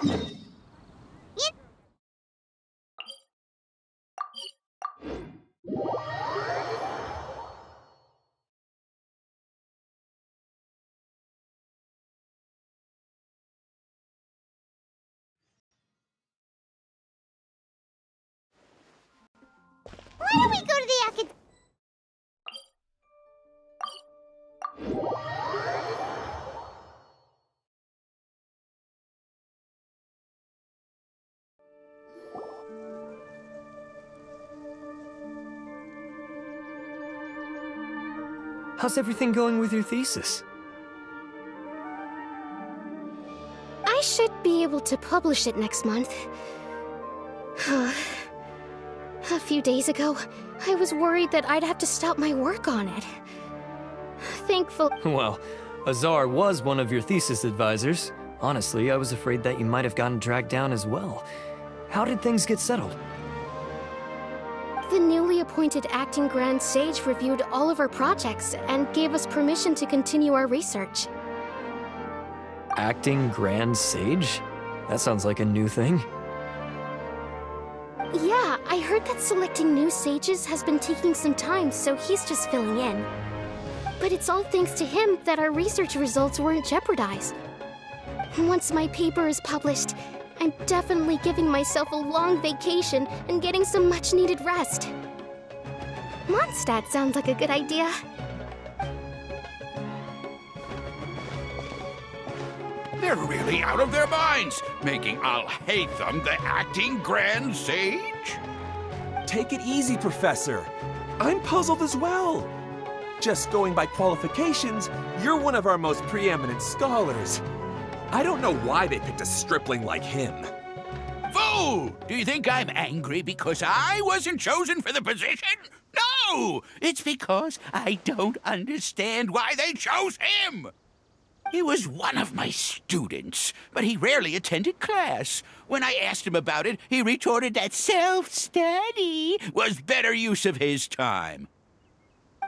Why don't we go to the acad... How's everything going with your thesis? I should be able to publish it next month. A few days ago, I was worried that I'd have to stop my work on it. Thankfully... Well, Azar was one of your thesis advisors. Honestly, I was afraid that you might have gotten dragged down as well. How did things get settled? The newly appointed acting Grand Sage reviewed all of our projects and gave us permission to continue our research. Acting Grand Sage? That sounds like a new thing. Yeah, I heard that selecting new sages has been taking some time, so he's just filling in. But it's all thanks to him that our research results weren't jeopardized. Once my paper is published, I'm definitely giving myself a long vacation and getting some much-needed rest. Mondstadt sounds like a good idea. They're really out of their minds, making Alhaitham the acting Grand Sage? Take it easy, Professor. I'm puzzled as well. Just going by qualifications, you're one of our most preeminent scholars. I don't know why they picked a stripling like him. Fool! Do you think I'm angry because I wasn't chosen for the position? No! It's because I don't understand why they chose him! He was one of my students, but he rarely attended class. When I asked him about it, he retorted that self-study was better use of his time.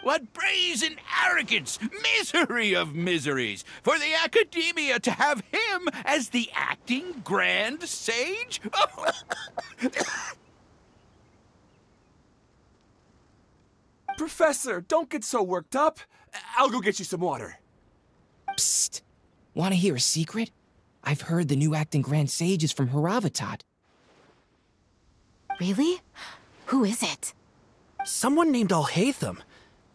What brazen arrogance, misery of miseries, for the academia to have him as the acting Grand Sage? Professor, don't get so worked up. I'll go get you some water. Psst. Want to hear a secret? I've heard the new acting Grand Sage is from Haravatat. Really? Who is it? Someone named Alhaitham.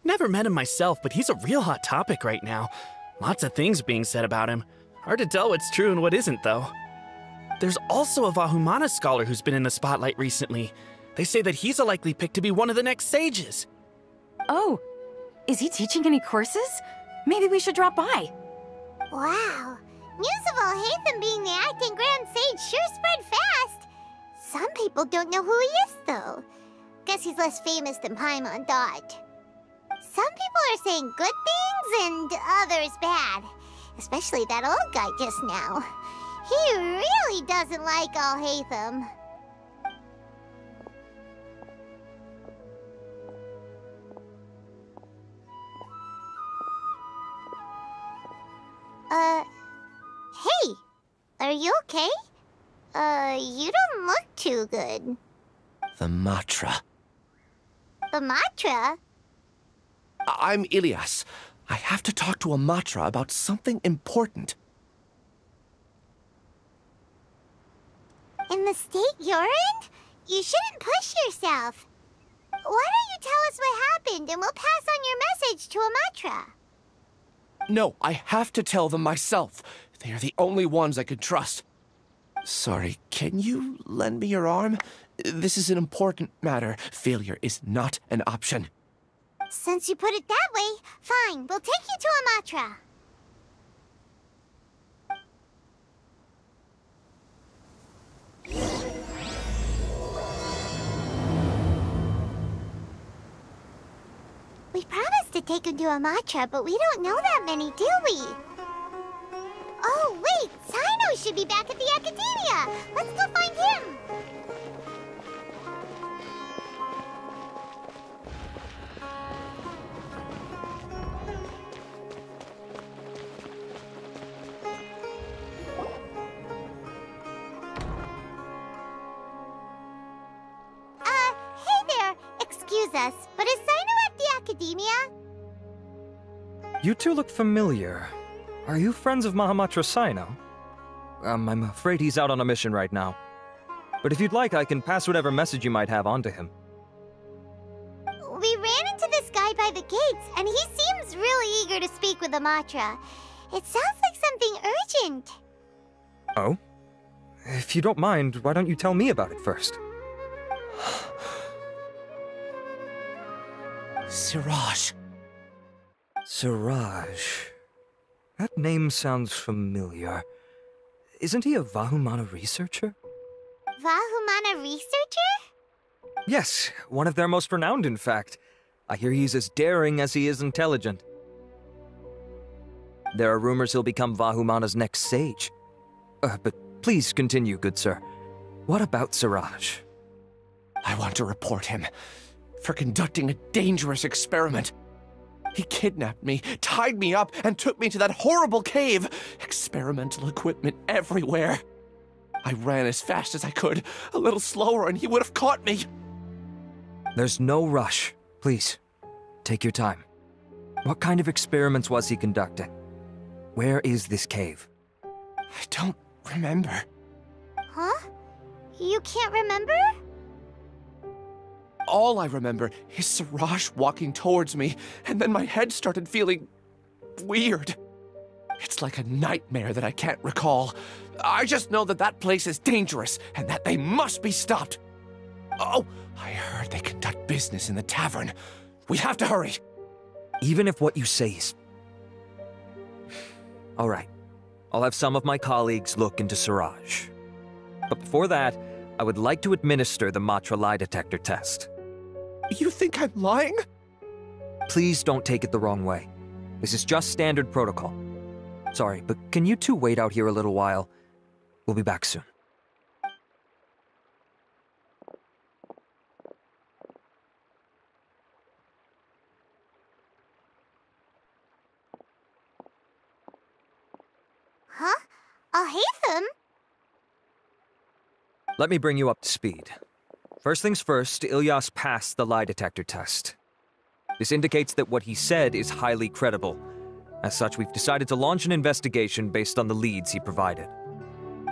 Never met him myself, but he's a real hot topic right now. Lots of things being said about him. Hard to tell what's true and what isn't, though. There's also a Vahumana scholar who's been in the spotlight recently. They say that he's a likely pick to be one of the next sages. Oh, is he teaching any courses? Maybe we should drop by. Wow. News of Alhaitham being the acting Grand Sage sure spread fast. Some people don't know who he is, though. Guess he's less famous than Paimon thought. Some people are saying good things and others bad. Especially that old guy just now. He really doesn't like Alhaitham. Hey! Are you okay? You don't look too good. The Matra. The Matra? I'm Ilias. I have to talk to a Matra about something important. In the state you're in? You shouldn't push yourself. Why don't you tell us what happened and we'll pass on your message to a Matra? No, I have to tell them myself. They are the only ones I can trust. Sorry, can you lend me your arm? This is an important matter. Failure is not an option. Since you put it that way, fine. We'll take you to a Matra. We promised to take him to a Matra, but we don't know that many, do we? Oh, wait! Sino should be back at the Academia! Let's go find him! us, but is Sino at the academia? You two look familiar. Are you friends of Mahamatra Sino? I'm afraid he's out on a mission right now. But if you'd like, I can pass whatever message you might have on to him. We ran into this guy by the gates, and he seems really eager to speak with Amatra. It sounds like something urgent. Oh? If you don't mind, why don't you tell me about it first? Siraj. Siraj. That name sounds familiar. Isn't he a Vahumana researcher? Vahumana researcher? Yes, one of their most renowned, in fact. I hear he's as daring as he is intelligent. There are rumors he'll become Vahumana's next sage. But please continue, good sir. What about Siraj? I want to report him for conducting a dangerous experiment. He kidnapped me, tied me up, and took me to that horrible cave. Experimental equipment everywhere. I ran as fast as I could, a little slower, and he would have caught me. There's no rush. Please, take your time. What kind of experiments was he conducting? Where is this cave? I don't remember. Huh? You can't remember? All I remember is Siraj walking towards me, and then my head started feeling weird. It's like a nightmare that I can't recall. I just know that that place is dangerous, and that they must be stopped. Oh, I heard they conduct business in the tavern. We have to hurry. Even if what you say is... All right. I'll have some of my colleagues look into Siraj. But before that, I would like to administer the Matra lie detector test. You think I'm lying? Please don't take it the wrong way. This is just standard protocol. Sorry, but can you two wait out here a little while? We'll be back soon. Huh? Alhaitham? Let me bring you up to speed. First things first, Ilyas passed the lie detector test. This indicates that what he said is highly credible. As such, we've decided to launch an investigation based on the leads he provided.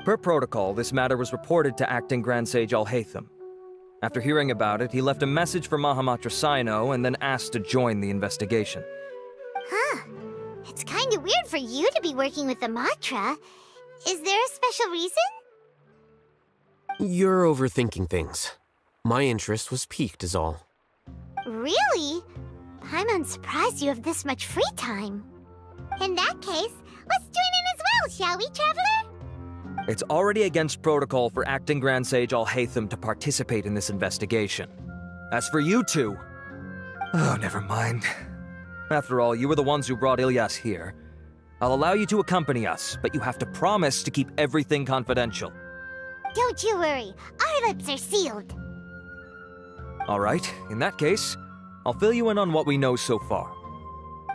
Per protocol, this matter was reported to Acting Grand Sage Alhaitham. After hearing about it, he left a message for Mahamatra Sino and then asked to join the investigation. Huh. It's kinda weird for you to be working with the Matra. Is there a special reason? You're overthinking things. My interest was piqued is all. Really? I'm unsurprised you have this much free time. In that case, let's join in as well, shall we, Traveler? It's already against protocol for Acting Grand Sage Alhaitham to participate in this investigation. As for you two... Oh, never mind. After all, you were the ones who brought Ilyas here. I'll allow you to accompany us, but you have to promise to keep everything confidential. Don't you worry, our lips are sealed. All right, in that case, I'll fill you in on what we know so far.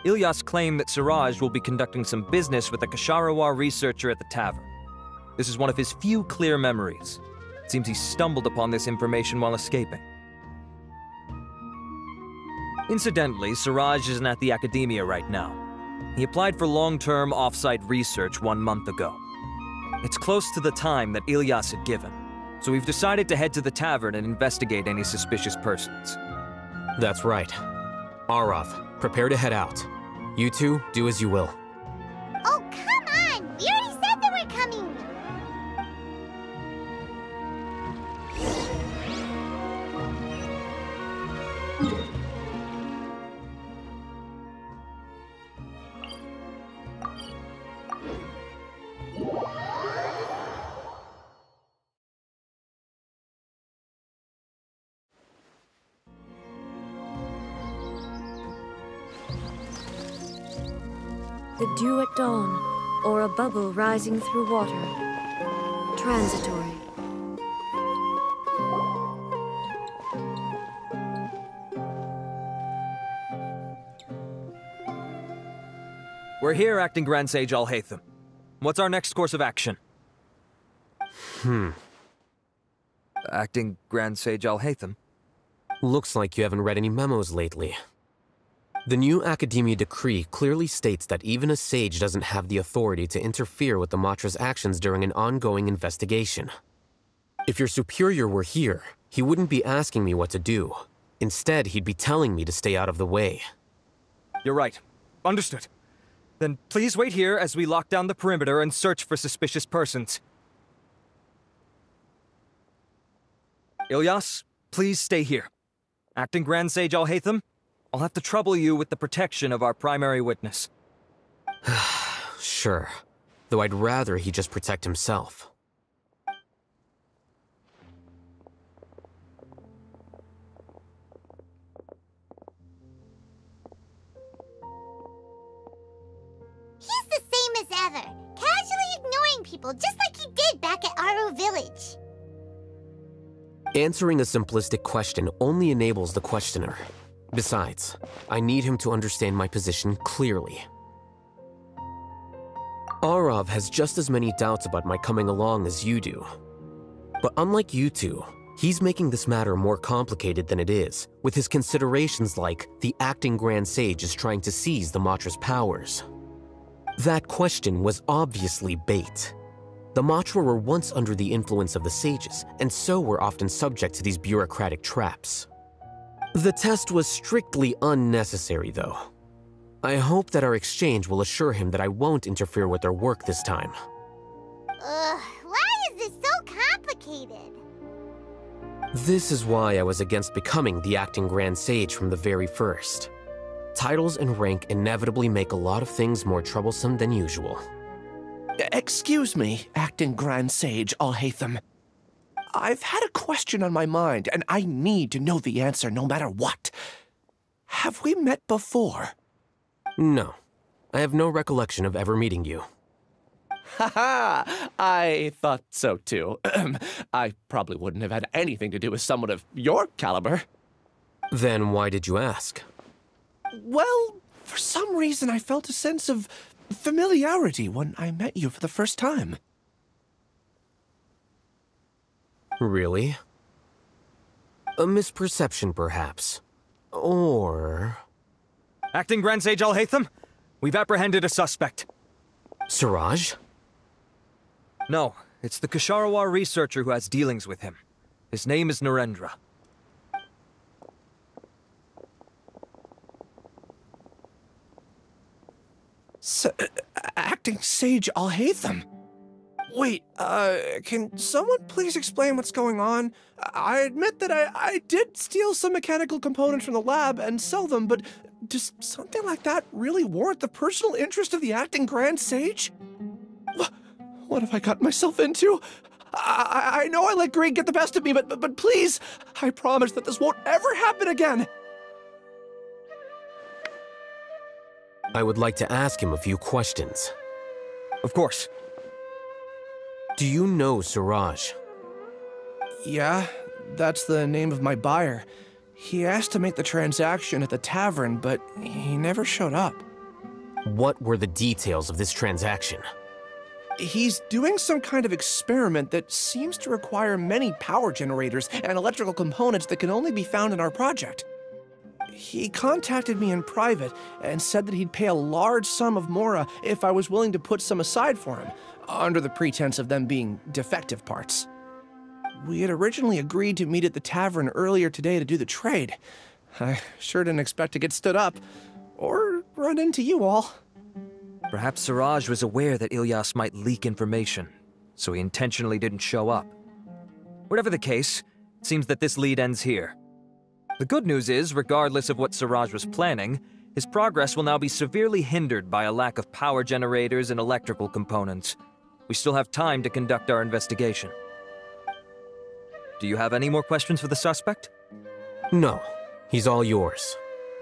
Ilyas claimed that Siraj will be conducting some business with a Kasharawar researcher at the tavern. This is one of his few clear memories. It seems he stumbled upon this information while escaping. Incidentally, Siraj isn't at the academia right now. He applied for long-term off-site research 1 month ago. It's close to the time that Ilyas had given, so we've decided to head to the tavern and investigate any suspicious persons. That's right. Arav, prepare to head out. You two, do as you will. Oh, come on! We already said that we're coming! The dew at dawn, or a bubble rising through water. Transitory. We're here, Acting Grand Sage Alhaitham. What's our next course of action? Acting Grand Sage Alhaitham? Looks like you haven't read any memos lately. The new Academia decree clearly states that even a sage doesn't have the authority to interfere with the Matra's actions during an ongoing investigation. If your superior were here, he wouldn't be asking me what to do. Instead, he'd be telling me to stay out of the way. You're right. Understood. Then please wait here as we lock down the perimeter and search for suspicious persons. Ilyas, please stay here. Acting Grand Sage Alhaitham, I'll have to trouble you with the protection of our primary witness. Sure. Though I'd rather he just protect himself. He's the same as ever, casually ignoring people just like he did back at Aru Village. Answering a simplistic question only enables the questioner. Besides, I need him to understand my position clearly. Arav has just as many doubts about my coming along as you do. But unlike you two, he's making this matter more complicated than it is, with his considerations like the acting Grand Sage is trying to seize the Matra's powers. That question was obviously bait. The Matra were once under the influence of the sages, and so were often subject to these bureaucratic traps. The test was strictly unnecessary, though. I hope that our exchange will assure him that I won't interfere with their work this time. Why is this so complicated? This is why I was against becoming the acting Grand Sage from the very first. Titles and rank inevitably make a lot of things more troublesome than usual. Excuse me, acting Grand Sage Alhaitham. I've had a question on my mind, and I need to know the answer no matter what. Have we met before? No. I have no recollection of ever meeting you. Haha! I thought so too. I probably wouldn't have had anything to do with someone of your caliber. Then why did you ask? Well, for some reason I felt a sense of familiarity when I met you for the first time. Really? A misperception, perhaps. Or... Acting Grand Sage Alhaitham, we've apprehended a suspect. Siraj? No, it's the Ksharawar researcher who has dealings with him. His name is Narendra. Acting Sage Alhaitham? Wait, can someone please explain what's going on? I admit that I did steal some mechanical components from the lab and sell them, but does something like that really warrant the personal interest of the acting Grand Sage? What have I gotten myself into? I know I let greed get the best of me, but please, I promise that this won't ever happen again. I would like to ask him a few questions. Of course. Do you know Siraj? Yeah, that's the name of my buyer. He asked to make the transaction at the tavern, but he never showed up. What were the details of this transaction? He's doing some kind of experiment that seems to require many power generators and electrical components that can only be found in our project. He contacted me in private and said that he'd pay a large sum of Mora if I was willing to put some aside for him, under the pretense of them being defective parts. We had originally agreed to meet at the tavern earlier today to do the trade. I sure didn't expect to get stood up, or run into you all. Perhaps Siraj was aware that Ilyas might leak information, so he intentionally didn't show up. Whatever the case, it seems that this lead ends here. The good news is, regardless of what Siraj was planning, his progress will now be severely hindered by a lack of power generators and electrical components. We still have time to conduct our investigation. Do you have any more questions for the suspect? No, he's all yours.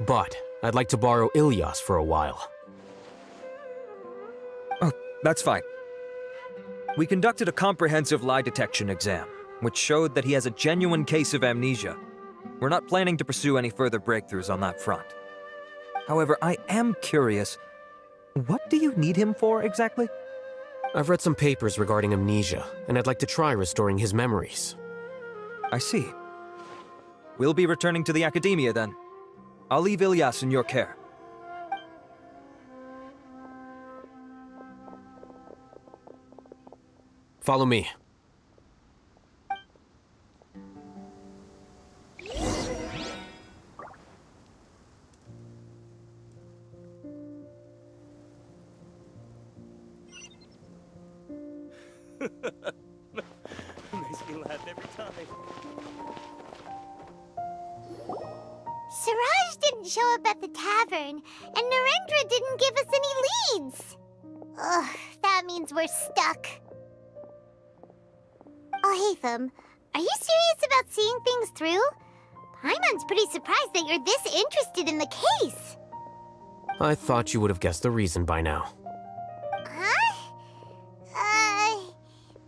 But I'd like to borrow Ilyas for a while. Oh, that's fine. We conducted a comprehensive lie detection exam, which showed that he has a genuine case of amnesia. We're not planning to pursue any further breakthroughs on that front. However, I am curious, what do you need him for exactly? I've read some papers regarding amnesia, and I'd like to try restoring his memories. I see. We'll be returning to the Academia then. I'll leave Ilyas in your care. Follow me. Makes me laugh every time. Siraj didn't show up at the tavern, and Narendra didn't give us any leads. Ugh, that means we're stuck. Alhaitham, are you serious about seeing things through? Paimon's pretty surprised that you're this interested in the case. I thought you would have guessed the reason by now. Huh?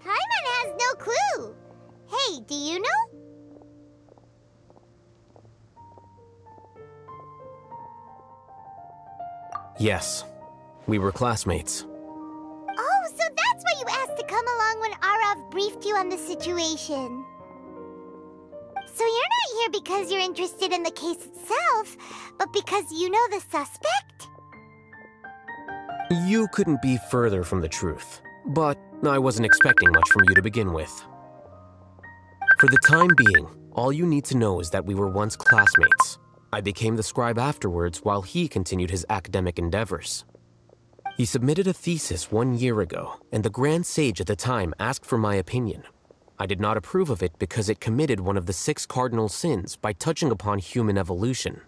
Paimon has no clue. Hey, do you know? Yes, we were classmates. Oh, so that's why you asked to come along when Arav briefed you on the situation. So you're not here because you're interested in the case itself, but because you know the suspect? You couldn't be further from the truth, but I wasn't expecting much from you to begin with. For the time being, all you need to know is that we were once classmates. I became the scribe afterwards while he continued his academic endeavors. He submitted a thesis 1 year ago, and the Grand Sage at the time asked for my opinion. I did not approve of it because it committed one of the 6 cardinal sins by touching upon human evolution.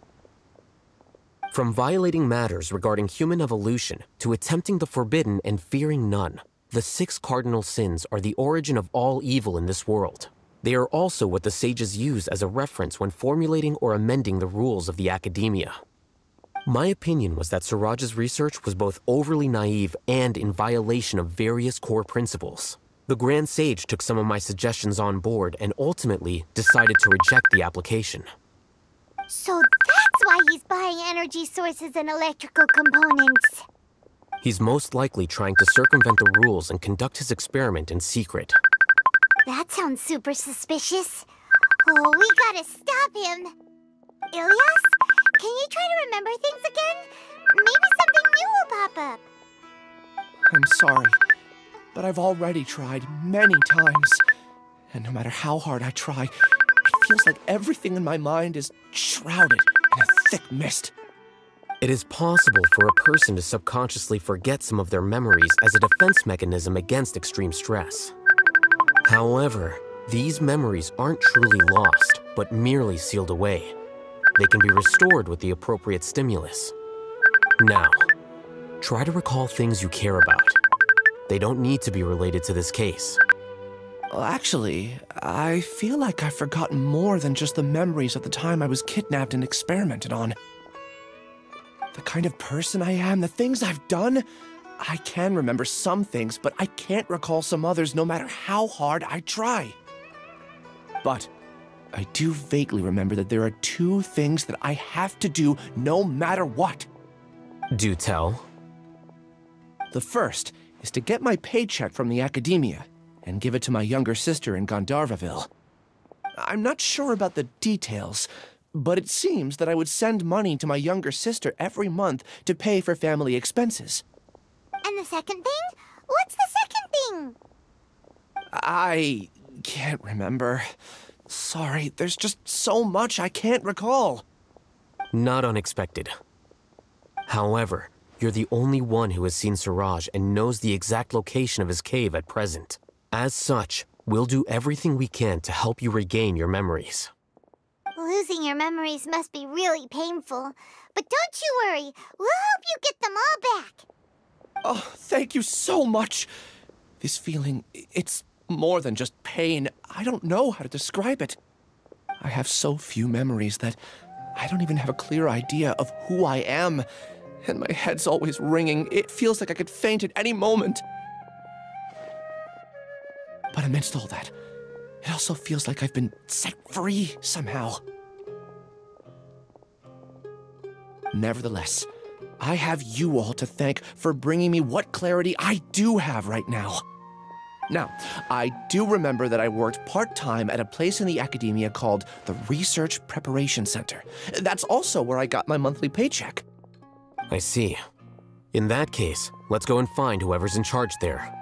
From violating matters regarding human evolution to attempting the forbidden and fearing none, the 6 cardinal sins are the origin of all evil in this world. They are also what the sages use as a reference when formulating or amending the rules of the Academia. My opinion was that Siraj's research was both overly naive and in violation of various core principles. The Grand Sage took some of my suggestions on board and ultimately decided to reject the application. So that's why he's buying energy sources and electrical components. He's most likely trying to circumvent the rules and conduct his experiment in secret. That sounds super suspicious. Oh, we gotta stop him. Ilyas, can you try to remember things again? Maybe something new will pop up. I'm sorry, but I've already tried many times. And no matter how hard I try, it feels like everything in my mind is shrouded in a thick mist. It is possible for a person to subconsciously forget some of their memories as a defense mechanism against extreme stress. However, these memories aren't truly lost, but merely sealed away. They can be restored with the appropriate stimulus. Now, try to recall things you care about. They don't need to be related to this case. Well, actually, I feel like I've forgotten more than just the memories of the time I was kidnapped and experimented on. The kind of person I am, the things I've done, I can remember some things, but I can't recall some others no matter how hard I try. But I do vaguely remember that there are 2 things that I have to do no matter what. Do tell. The first is to get my paycheck from the Academia and give it to my younger sister in Gandharvaville. I'm not sure about the details, but it seems that I would send money to my younger sister every month to pay for family expenses. And the second thing? What's the second thing? I can't remember. Sorry, there's just so much I can't recall. Not unexpected. However, you're the only one who has seen Siraj and knows the exact location of his cave at present. As such, we'll do everything we can to help you regain your memories. Losing your memories must be really painful. But don't you worry, we'll help you get them all back. Oh, thank you so much. This feeling, it's more than just pain. I don't know how to describe it. I have so few memories that I don't even have a clear idea of who I am. And my head's always ringing. It feels like I could faint at any moment. But amidst all that, it also feels like I've been set free somehow. Nevertheless, I have you all to thank for bringing me what clarity I do have right now. Now, I do remember that I worked part-time at a place in the academia called the Research Preparation Center. That's also where I got my monthly paycheck. I see. In that case, let's go and find whoever's in charge there.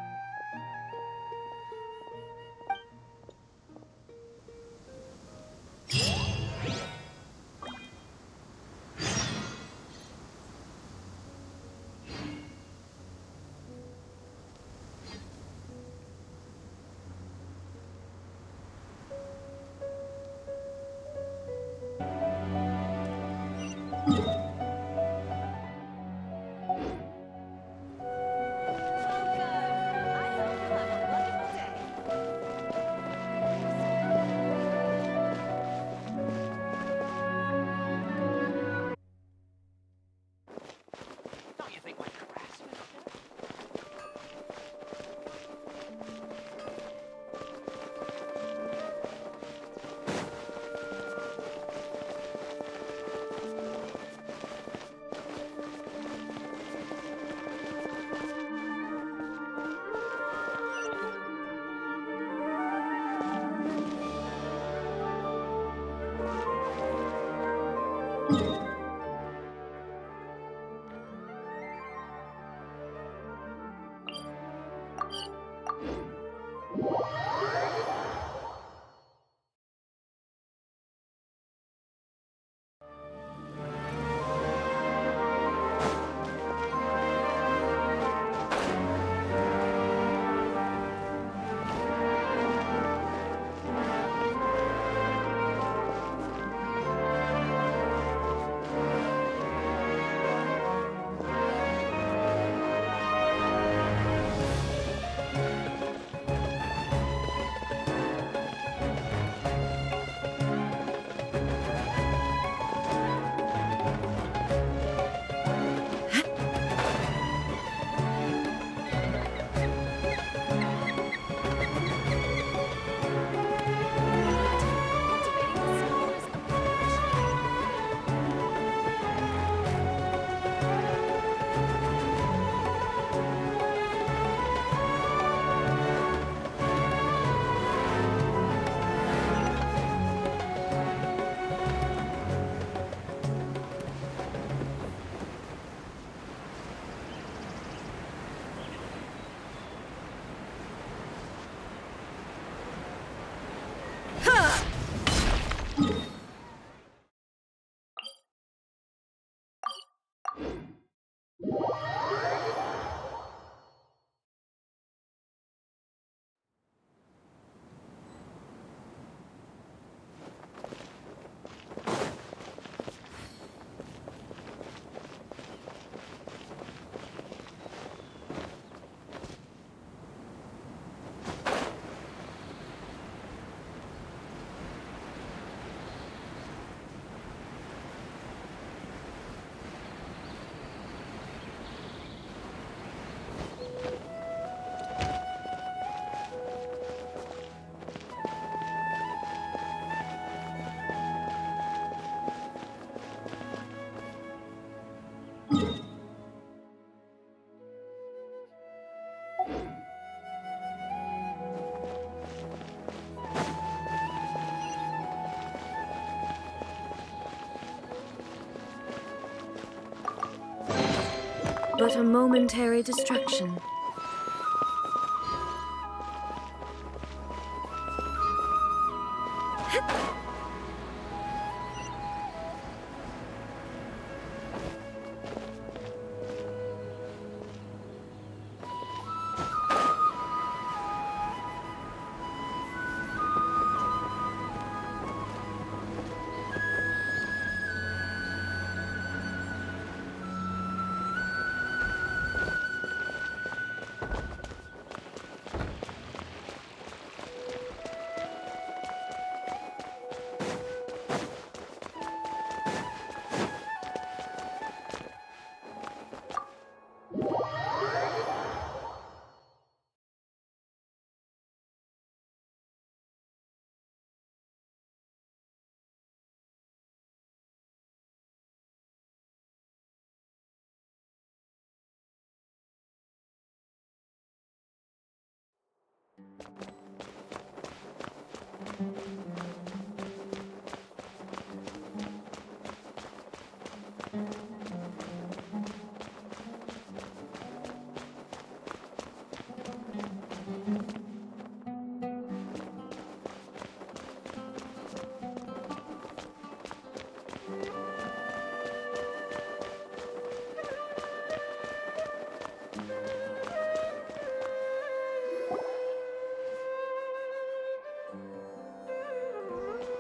But a momentary distraction.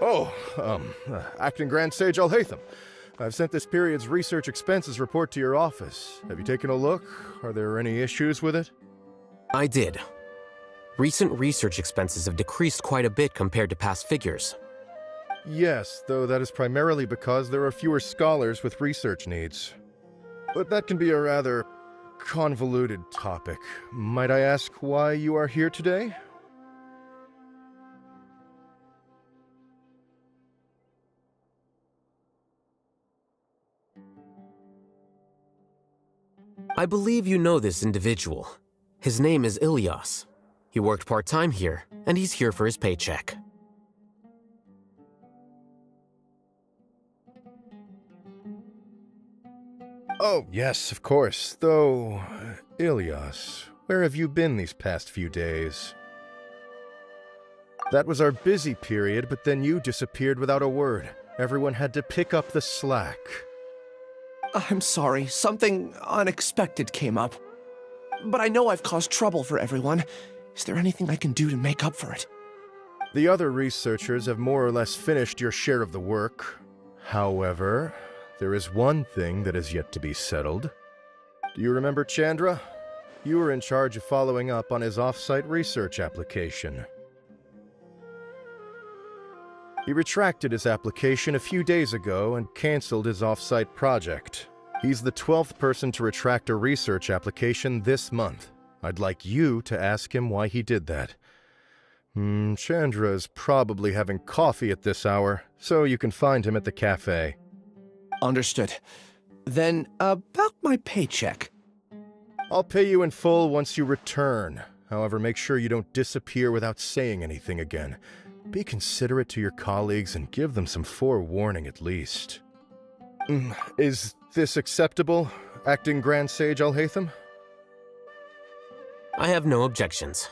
Oh, Acting Grand Sage Alhaitham. I've sent this period's research expenses report to your office. Have you taken a look? Are there any issues with it? I did. Recent research expenses have decreased quite a bit compared to past figures. Yes, though that is primarily because there are fewer scholars with research needs. But that can be a rather convoluted topic. Might I ask why you are here today? I believe you know this individual. His name is Ilyas. He worked part-time here, and he's here for his paycheck. Oh, yes, of course. Though, Ilyas, where have you been these past few days? That was our busy period, but then you disappeared without a word. Everyone had to pick up the slack. I'm sorry, something unexpected came up. But I know I've caused trouble for everyone. Is there anything I can do to make up for it? The other researchers have more or less finished your share of the work. However, there is one thing that is yet to be settled. Do you remember Chandra? You were in charge of following up on his off-site research application. He retracted his application a few days ago and canceled his off-site project. He's the 12th person to retract a research application this month. I'd like you to ask him why he did that. Chandra is probably having coffee at this hour, so you can find him at the cafe. Understood. Then, about my paycheck. I'll pay you in full once you return. However, make sure you don't disappear without saying anything again. Be considerate to your colleagues and give them some forewarning at least. Is this acceptable, Acting Grand Sage Alhaitham? I have no objections.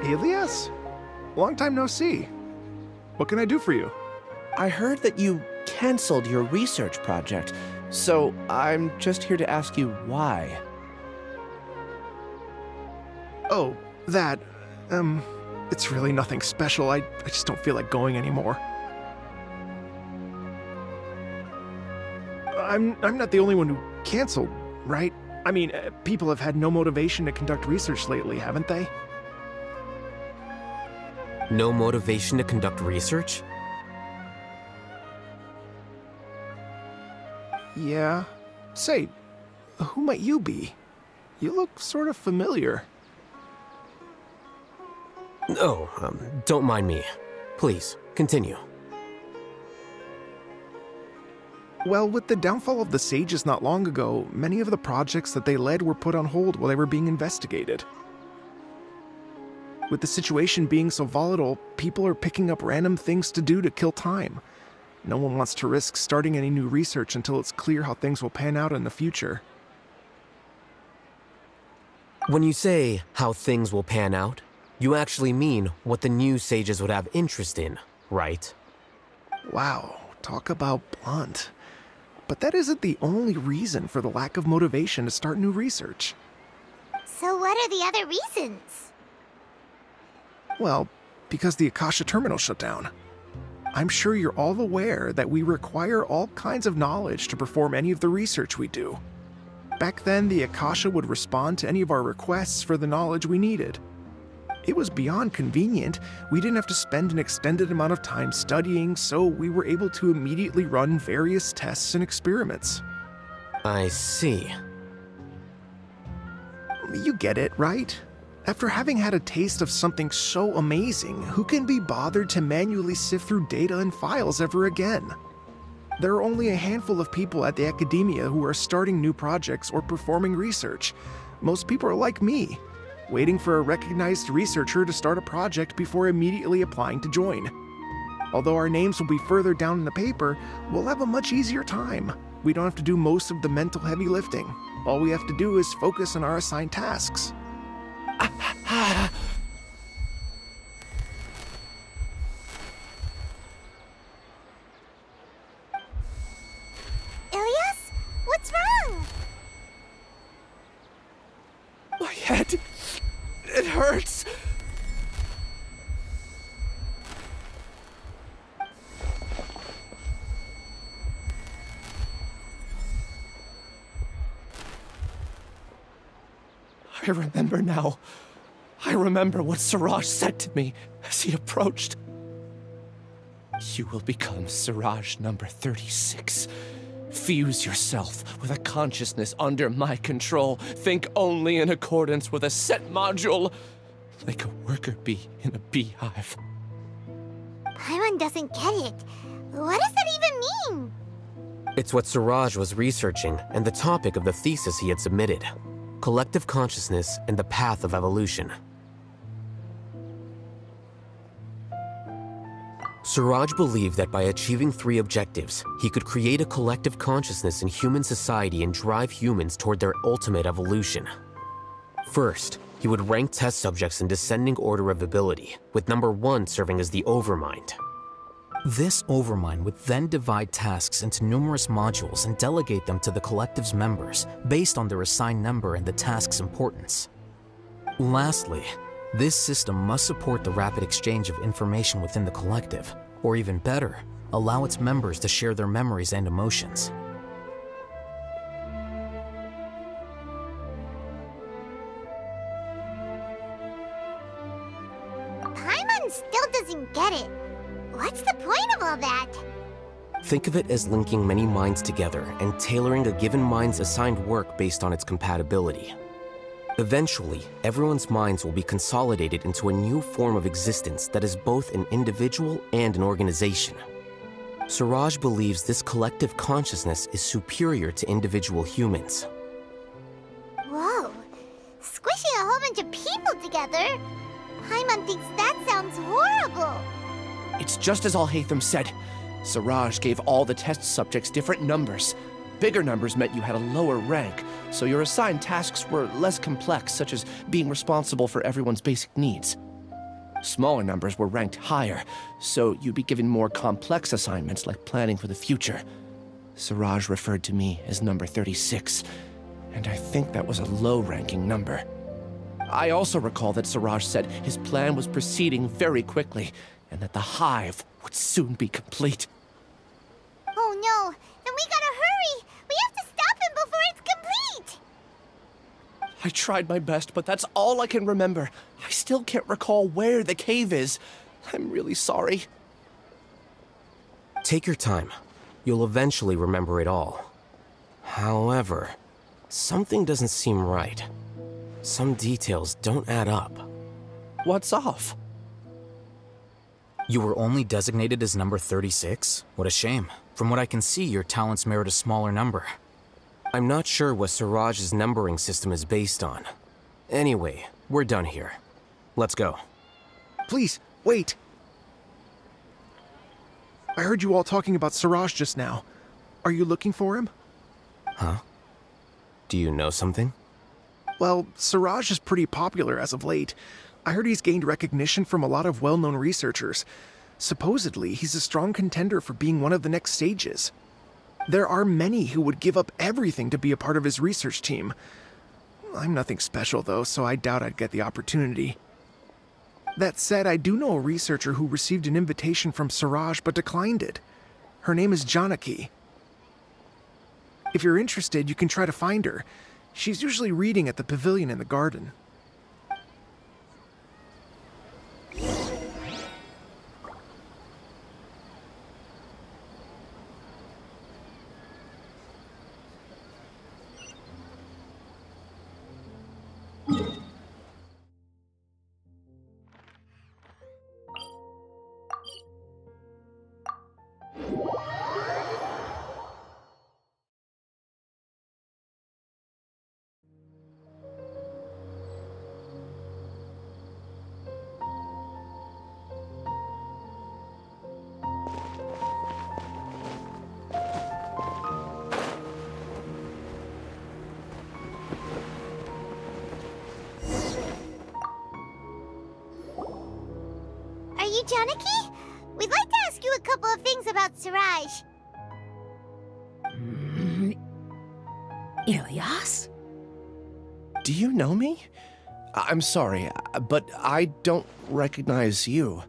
Ilyas? Long time no see. What can I do for you? I heard that you canceled your research project, so I'm just here to ask you why. Oh, that, It's really nothing special. I just don't feel like going anymore. I'm not the only one who canceled, right? I mean, people have had no motivation to conduct research lately, haven't they? No motivation to conduct research? Yeah. Say, who might you be? You look sort of familiar. Oh, don't mind me. Please, continue. Well, with the downfall of the Sages not long ago, many of the projects that they led were put on hold while they were being investigated. With the situation being so volatile, people are picking up random things to do to kill time. No one wants to risk starting any new research until it's clear how things will pan out in the future. When you say how things will pan out, you actually mean what the new Sages would have interest in, right? Wow, talk about blunt. But that isn't the only reason for the lack of motivation to start new research. So what are the other reasons? Well, because the Akasha terminal shut down. I'm sure you're all aware that we require all kinds of knowledge to perform any of the research we do. Back then, the Akasha would respond to any of our requests for the knowledge we needed. It was beyond convenient. We didn't have to spend an extended amount of time studying, so we were able to immediately run various tests and experiments. I see. You get it, right? After having had a taste of something so amazing, who can be bothered to manually sift through data and files ever again? There are only a handful of people at the academia who are starting new projects or performing research. Most people are like me, waiting for a recognized researcher to start a project before immediately applying to join. Although our names will be further down in the paper, we'll have a much easier time. We don't have to do most of the mental heavy lifting. All we have to do is focus on our assigned tasks. Ilias? What's wrong? My head... it hurts. I remember now. I remember what Siraj said to me as he approached. You will become Siraj number 36. Fuse yourself with a consciousness under my control. Think only in accordance with a set module, like a worker bee in a beehive. Paimon doesn't get it. What does that even mean? It's what Siraj was researching and the topic of the thesis he had submitted. Collective consciousness and the path of evolution. Siraj believed that by achieving 3 objectives, he could create a collective consciousness in human society and drive humans toward their ultimate evolution. First, he would rank test subjects in descending order of ability, with number 1 serving as the Overmind. This Overmind would then divide tasks into numerous modules and delegate them to the collective's members based on their assigned number and the task's importance. Lastly, this system must support the rapid exchange of information within the collective, or even better, allow its members to share their memories and emotions. Paimon still doesn't get it. What's the point of all that? Think of it as linking many minds together and tailoring a given mind's assigned work based on its compatibility. Eventually, everyone's minds will be consolidated into a new form of existence that is both an individual and an organization. Siraj believes this collective consciousness is superior to individual humans. Whoa. Squishing a whole bunch of people together? Paimon thinks that sounds horrible. It's just as Alhaitham said. Siraj gave all the test subjects different numbers. Bigger numbers meant you had a lower rank, so your assigned tasks were less complex, such as being responsible for everyone's basic needs. Smaller numbers were ranked higher, so you'd be given more complex assignments like planning for the future. Siraj referred to me as number 36, and I think that was a low-ranking number. I also recall that Siraj said his plan was proceeding very quickly, and that the hive would soon be complete. Oh no, then we gotta hurry! We have to stop him before it's complete! I tried my best, but that's all I can remember. I still can't recall where the cave is. I'm really sorry. Take your time. You'll eventually remember it all. However, something doesn't seem right. Some details don't add up. What's off? You were only designated as number 36? What a shame. From what I can see, your talents merit a smaller number. I'm not sure what Siraj's numbering system is based on. Anyway, we're done here. Let's go. Please, wait. I heard you all talking about Siraj just now. Are you looking for him? Huh? Do you know something? Well, Siraj is pretty popular as of late. I heard he's gained recognition from a lot of well-known researchers. Supposedly, he's a strong contender for being one of the next sages. There are many who would give up everything to be a part of his research team. I'm nothing special, though, so I doubt I'd get the opportunity. That said, I do know a researcher who received an invitation from Siraj but declined it. Her name is Janaki. If you're interested, you can try to find her. She's usually reading at the pavilion in the garden. Are you Janaki? We'd like to ask you a couple of things about Siraj. Ilyas? Do you know me? I'm sorry, but I don't recognize you.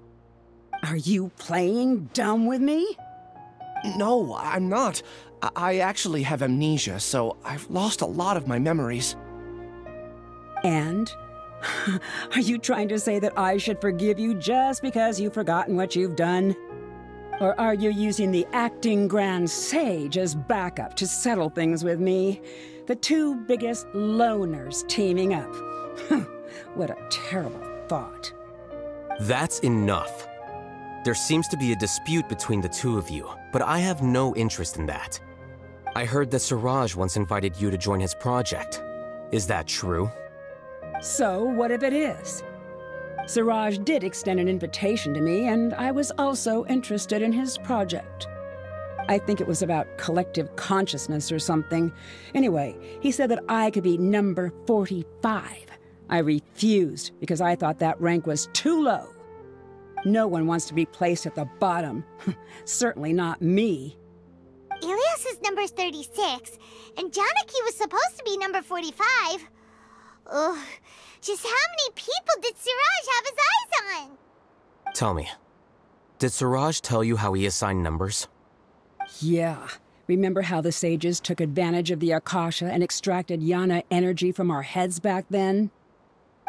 Are you playing dumb with me? No, I'm not. I actually have amnesia, so I've lost a lot of my memories. And? Are you trying to say that I should forgive you just because you've forgotten what you've done? Or are you using the acting Grand Sage as backup to settle things with me? The two biggest loners teaming up. What a terrible thought. That's enough. There seems to be a dispute between the two of you, but I have no interest in that. I heard that Siraj once invited you to join his project. Is that true? So, what if it is? Siraj did extend an invitation to me, and I was also interested in his project. I think it was about collective consciousness or something. Anyway, he said that I could be number 45. I refused because I thought that rank was too low. No one wants to be placed at the bottom. Certainly not me. Ilyas is number 36, and Janaki was supposed to be number 45. Ugh, just how many people did Siraj have his eyes on? Tell me, did Siraj tell you how he assigned numbers? Yeah. Remember how the sages took advantage of the Akasha and extracted Yana energy from our heads back then?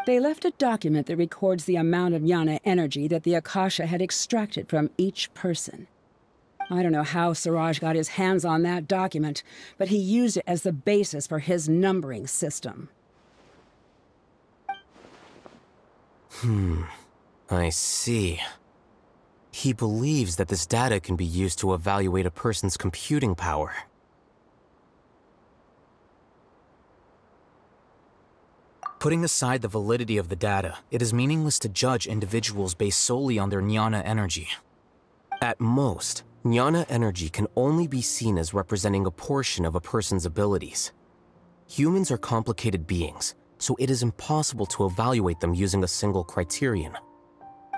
They left a document that records the amount of Yana energy that the Akasha had extracted from each person. I don't know how Siraj got his hands on that document, but he used it as the basis for his numbering system. I see. He believes that this data can be used to evaluate a person's computing power. Putting aside the validity of the data, it is meaningless to judge individuals based solely on their Jnana energy. At most, Jnana energy can only be seen as representing a portion of a person's abilities. Humans are complicated beings, so it is impossible to evaluate them using a single criterion.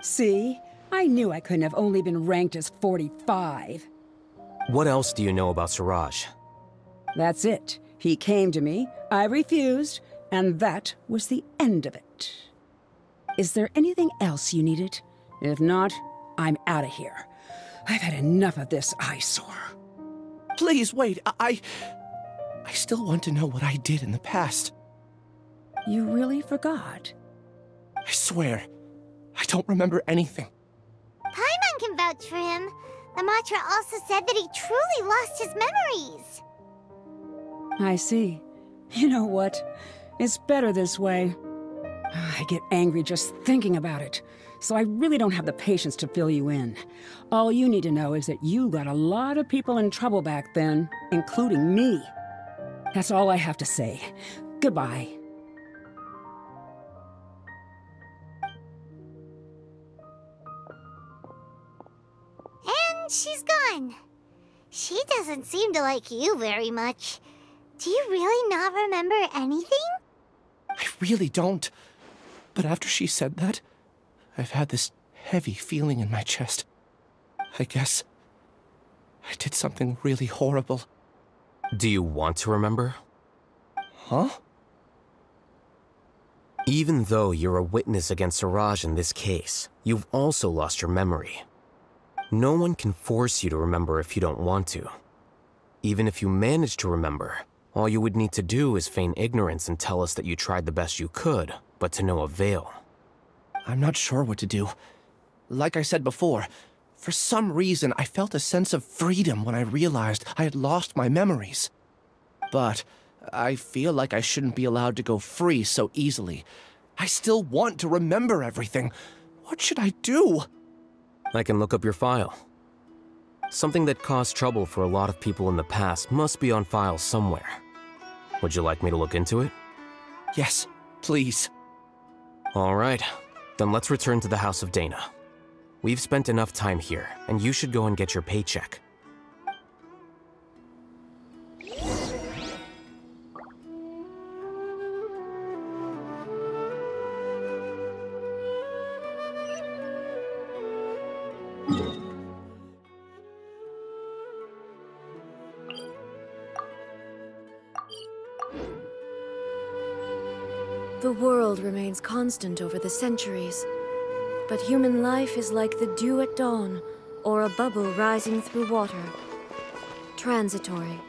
See? I knew I couldn't have only been ranked as 45. What else do you know about Siraj? That's it. He came to me, I refused, and that was the end of it. right. Is there anything else you needed? If not, I'm out of here. I've had enough of this eyesore. Please, wait. I still want to know what I did in the past. You really forgot? I swear, I don't remember anything. Paimon can vouch for him. The mantra also said that he truly lost his memories. I see. You know what? It's better this way. I get angry just thinking about it, so I really don't have the patience to fill you in. All you need to know is that you got a lot of people in trouble back then, including me. That's all I have to say. Goodbye. And she's gone. She doesn't seem to like you very much. Do you really not remember anything? I really don't. But after she said that, I've had this heavy feeling in my chest. I guess I did something really horrible. Do you want to remember? Huh? Even though you're a witness against Siraj in this case, you've also lost your memory. No one can force you to remember if you don't want to. Even if you manage to remember, all you would need to do is feign ignorance and tell us that you tried the best you could, but to no avail. I'm not sure what to do. Like I said before, for some reason I felt a sense of freedom when I realized I had lost my memories. But I feel like I shouldn't be allowed to go free so easily. I still want to remember everything. What should I do? I can look up your file. Something that caused trouble for a lot of people in the past must be on file somewhere. Would you like me to look into it? Yes, please. All right, then let's return to the House of Dana. We've spent enough time here, and you should go and get your paycheck. The world remains constant over the centuries, but human life is like the dew at dawn, or a bubble rising through water. Transitory.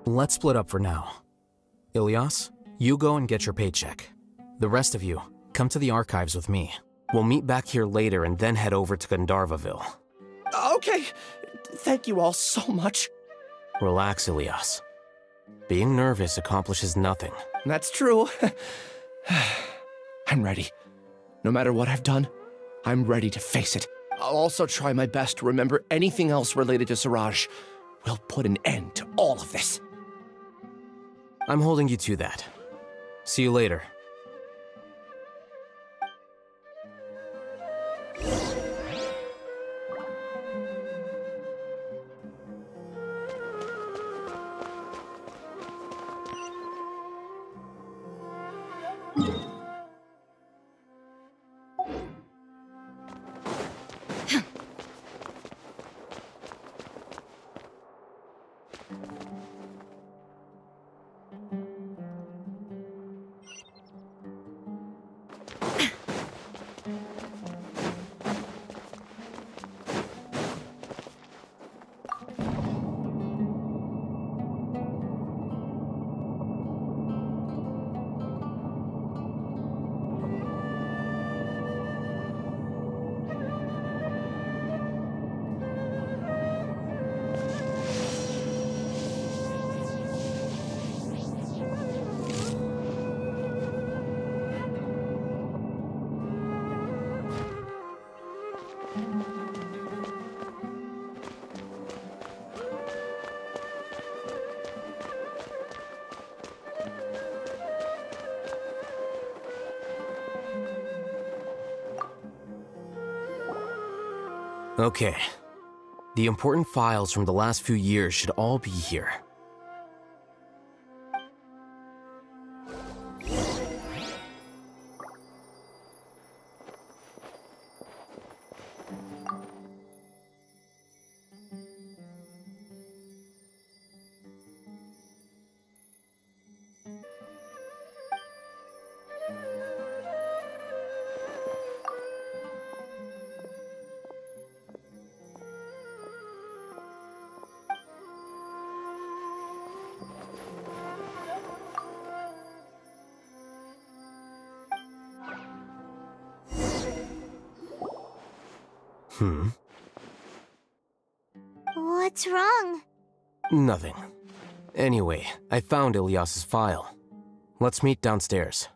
Let's split up for now. Ilyas, you go and get your paycheck. The rest of you, come to the archives with me. We'll meet back here later and then head over to Gandharvaville. Okay. Thank you all so much. Relax, Ilyas. Being nervous accomplishes nothing. That's true. I'm ready. No matter what I've done, I'm ready to face it. I'll also try my best to remember anything else related to Siraj. We'll put an end to all of this. I'm holding you to that. See you later. Okay. The important files from the last few years should all be here. What's wrong? Nothing. Anyway, I found Ilyas's file. Let's meet downstairs.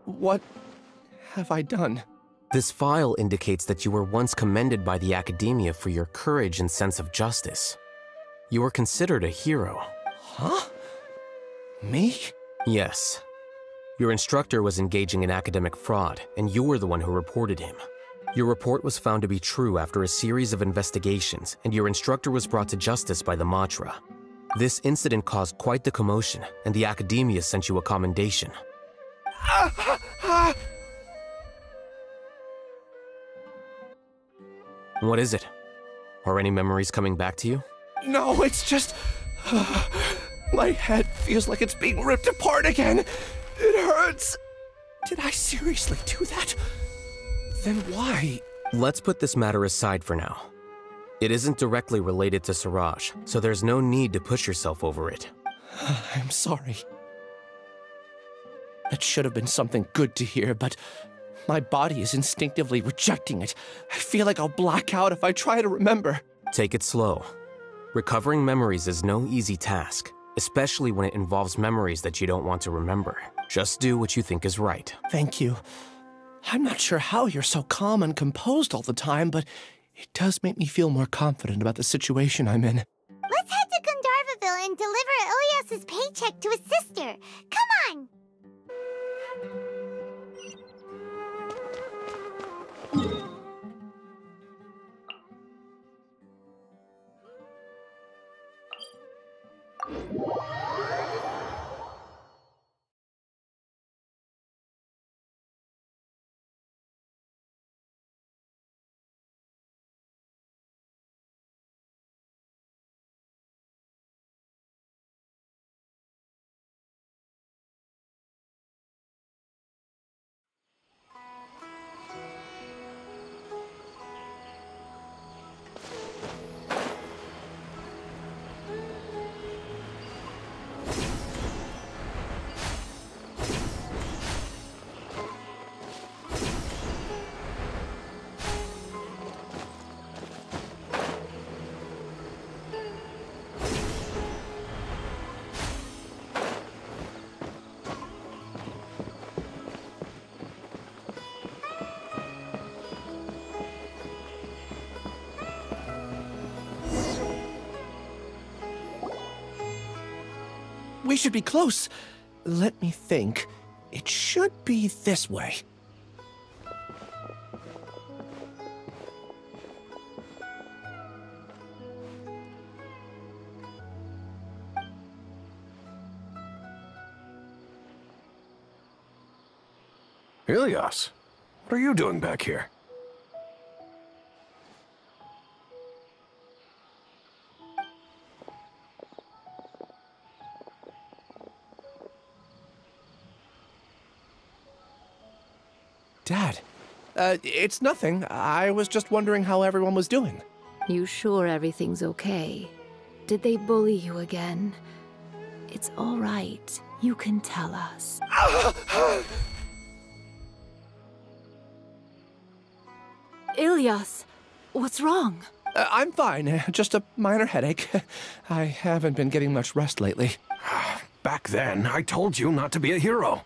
What have I done? This file indicates that you were once commended by the Academia for your courage and sense of justice. You were considered a hero. Huh? Me? Yes. Your instructor was engaging in academic fraud, and you were the one who reported him. Your report was found to be true after a series of investigations, and your instructor was brought to justice by the Matra. This incident caused quite the commotion, and the Academia sent you a commendation. What is it? Are any memories coming back to you? No, it's just... my head feels like it's being ripped apart again. It hurts. Did I seriously do that? Then why? Let's put this matter aside for now. It isn't directly related to Siraj, so there's no need to push yourself over it. I'm sorry. It should have been something good to hear, but my body is instinctively rejecting it. I feel like I'll black out if I try to remember. Take it slow. Recovering memories is no easy task, especially when it involves memories that you don't want to remember. Just do what you think is right. Thank you. I'm not sure how you're so calm and composed all the time, but it does make me feel more confident about the situation I'm in. Let's head to Gandharvaville and deliver Ilyas's paycheck to his sister. Come on! We should be close. Let me think. It should be this way. Ilias, what are you doing back here? Dad, it's nothing. I was just wondering how everyone was doing. You sure everything's okay? Did they bully you again? It's all right. You can tell us. Ilias, what's wrong? I'm fine. Just a minor headache. I haven't been getting much rest lately. Back then, I told you not to be a hero.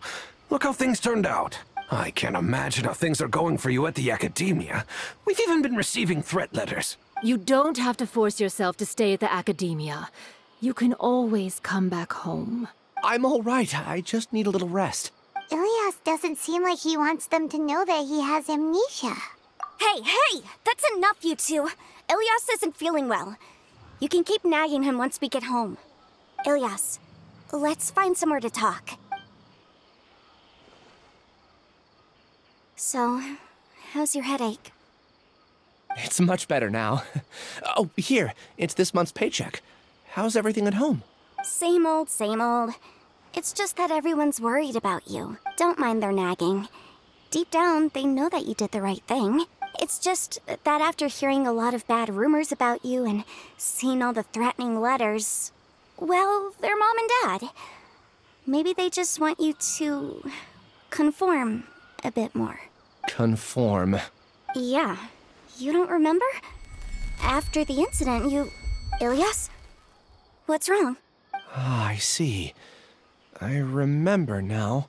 Look how things turned out. I can't imagine how things are going for you at the Academia. We've even been receiving threat letters. You don't have to force yourself to stay at the Academia. You can always come back home. I'm all right. I just need a little rest. Ilias doesn't seem like he wants them to know that he has amnesia. Hey! That's enough, you two. Ilias isn't feeling well. You can keep nagging him once we get home. Ilias, let's find somewhere to talk. So, how's your headache? It's much better now. Oh, here. It's this month's paycheck. How's everything at home? Same old, same old. It's just that everyone's worried about you. Don't mind their nagging. Deep down, they know that you did the right thing. It's just that after hearing a lot of bad rumors about you and seeing all the threatening letters, well, they're mom and dad. Maybe they just want you to conform a bit more. Conform. Yeah. You don't remember? After the incident, you... Ilias? What's wrong? Ah, I see. I remember now.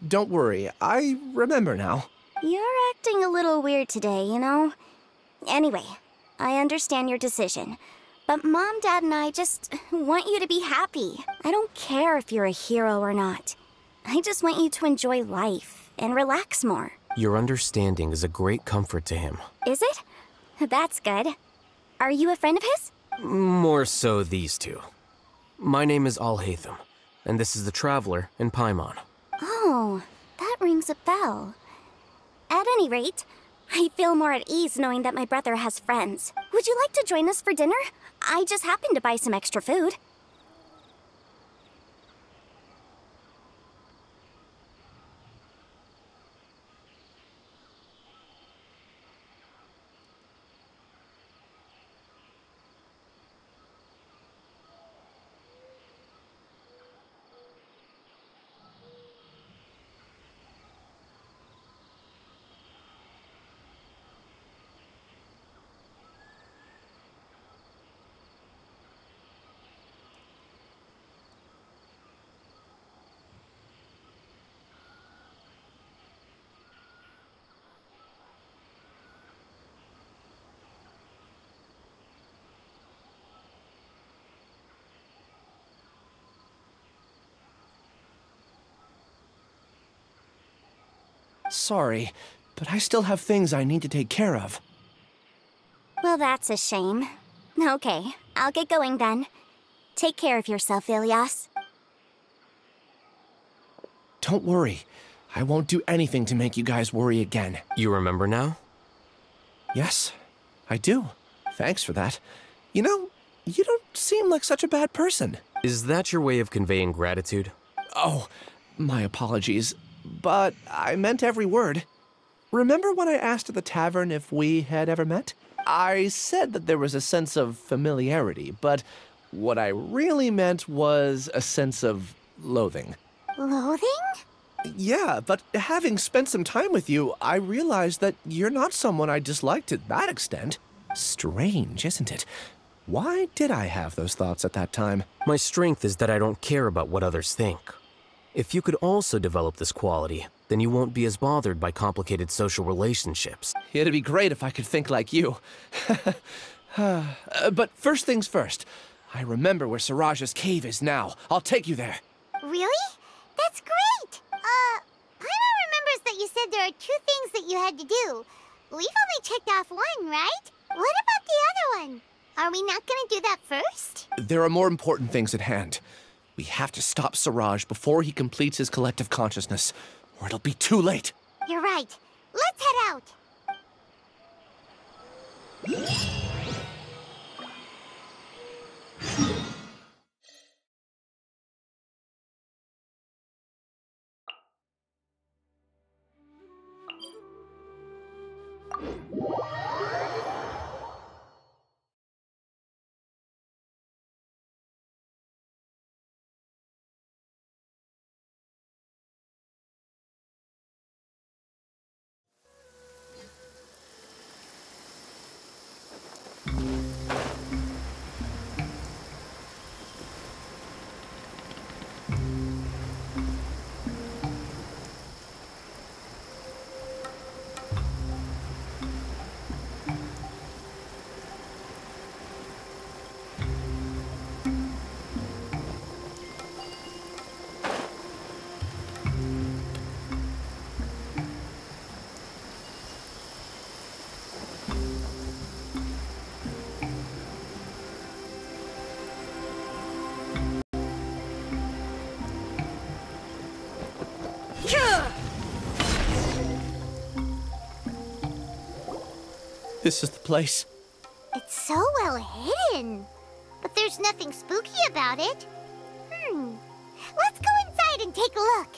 Don't worry, I remember now. You're acting a little weird today, you know? Anyway, I understand your decision. But Mom, Dad, and I just want you to be happy. I don't care if you're a hero or not. I just want you to enjoy life and relax more. Your understanding is a great comfort to him. Is it? That's good. Are you a friend of his? More so these two. My name is Alhaitham, and this is the Traveler in Paimon. Oh, that rings a bell. At any rate, I feel more at ease knowing that my brother has friends. Would you like to join us for dinner? I just happened to buy some extra food. Sorry, but I still have things I need to take care of. Well, that's a shame. Okay, I'll get going then. Take care of yourself, Ilias. Don't worry. I won't do anything to make you guys worry again. You remember now? Yes, I do. Thanks for that. You know, you don't seem like such a bad person. Is that your way of conveying gratitude? Oh, my apologies. But I meant every word. Remember when I asked at the tavern if we had ever met? I said that there was a sense of familiarity, but what I really meant was a sense of loathing. Loathing? Yeah, but having spent some time with you, I realized that you're not someone I dislike to that extent. Strange, isn't it? Why did I have those thoughts at that time? My strength is that I don't care about what others think. If you could also develop this quality, then you won't be as bothered by complicated social relationships. It'd be great if I could think like you. But first things first. I remember where Siraj's cave is now. I'll take you there. Really? That's great! Paimon remembers that you said there are 2 things that you had to do. We've only checked off 1, right? What about the other one? Are we not gonna do that first? There are more important things at hand. We have to stop Siraj before he completes his collective consciousness, or it'll be too late. You're right. Let's head out. This is the place. It's so well hidden. But there's nothing spooky about it. Let's go inside and take a look.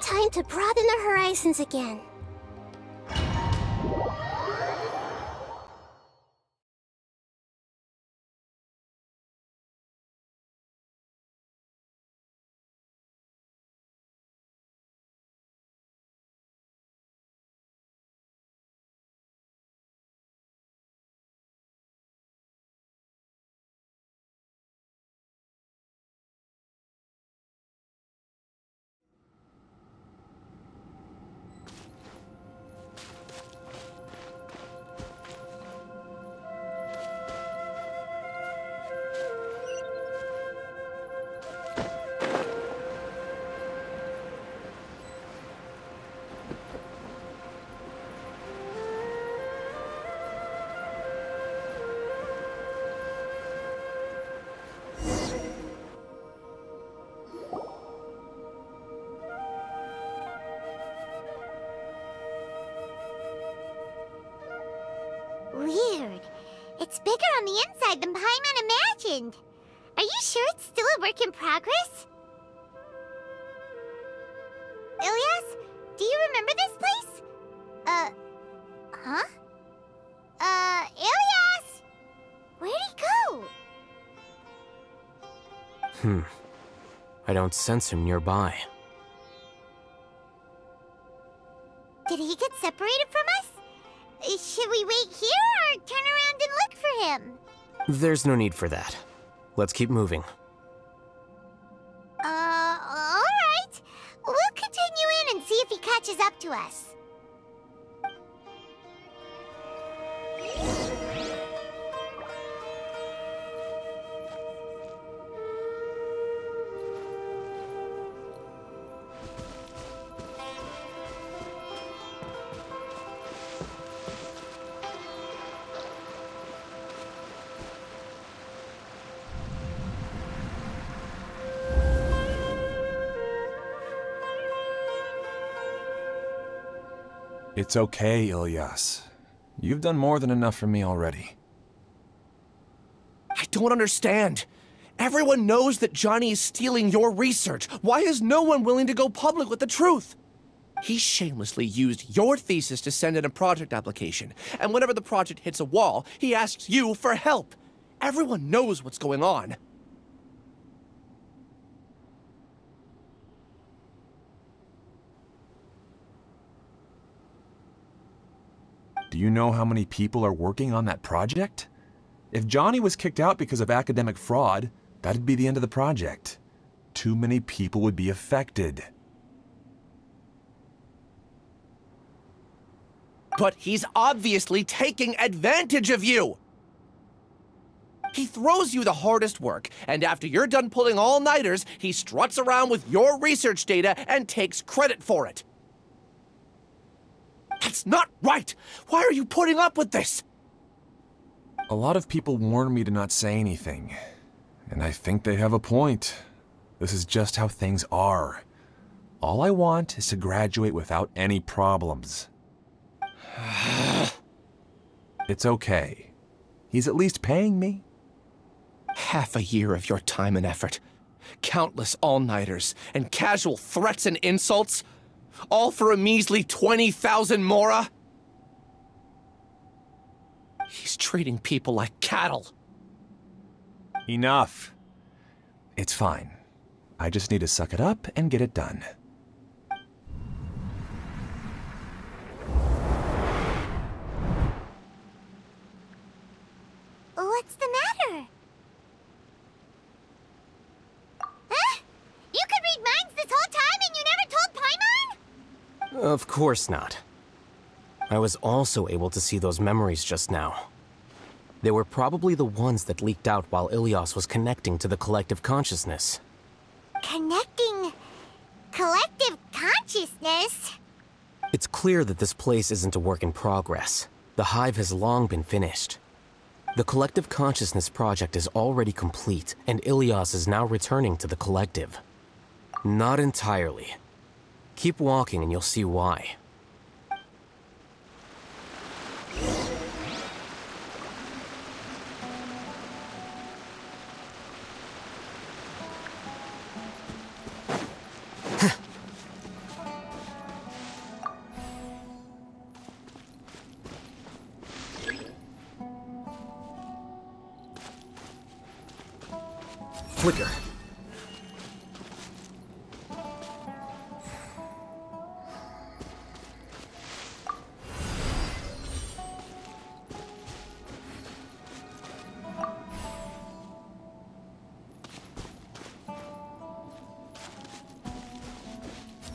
Time to broaden the horizons again. Weird. It's bigger on the inside than Paimon imagined. Are you sure it's still a work in progress? Ilyas, do you remember this place? Huh? Ilyas! Where'd he go? I don't sense him nearby. Did he get separated from us? Should we wait here or turn around and look for him? There's no need for that. Let's keep moving. Alright. We'll continue in and see if he catches up to us. It's okay, Ilyas. You've done more than enough for me already. I don't understand. Everyone knows that Johnny is stealing your research. Why is no one willing to go public with the truth? He shamelessly used your thesis to send in a project application, and whenever the project hits a wall, he asks you for help. Everyone knows what's going on. Do you know how many people are working on that project? If Johnny was kicked out because of academic fraud, that'd be the end of the project. too many people would be affected. But he's obviously taking advantage of you! He throws you the hardest work, and after you're done pulling all-nighters, he struts around with your research data and takes credit for it. That's not right! Why are you putting up with this? A lot of people warn me to not say anything, and I think they have a point. This is just how things are. All I want is to graduate without any problems. It's okay. He's at least paying me. Half a year of your time and effort, countless all-nighters, and casual threats and insults, all for a measly 20,000 mora? He's treating people like cattle. Enough. It's fine. I just need to suck it up and get it done. What's the matter? Huh? You could read minds this whole time and you never told Paimon? Of course not. I was also able to see those memories just now. They were probably the ones that leaked out while Ilias was connecting to the collective consciousness. Connecting collective consciousness? It's clear that this place isn't a work in progress. The hive has long been finished. The collective consciousness project is already complete, and Ilias is now returning to the collective. Not entirely. Keep walking and you'll see why. Flicker.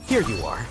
Here you are.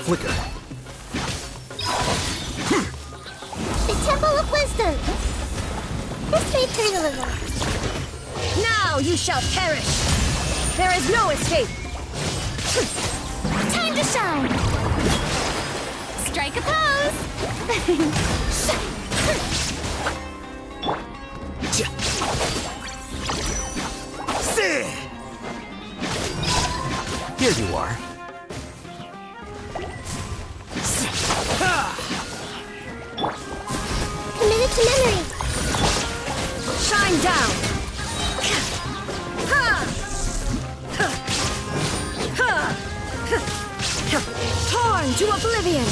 Flicker. The Temple of Wisdom. This may turn a little. Now you shall perish! There is no escape! Time to shine! Strike a pose! Here you are. Committed to memory. Shine down! Torn to oblivion!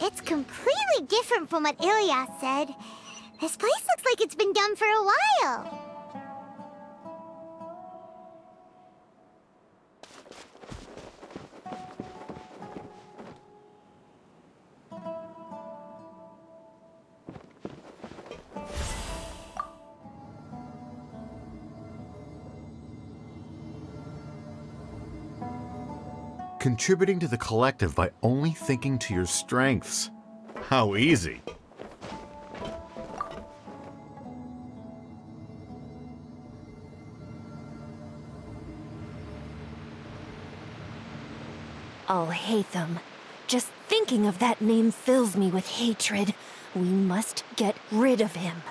It's completely different from what Ilyas said. This place looks like it's been done for a while. Contributing to the collective by only thinking to your strengths. How easy. Alhaitham. Just thinking of that name fills me with hatred. We must get rid of him.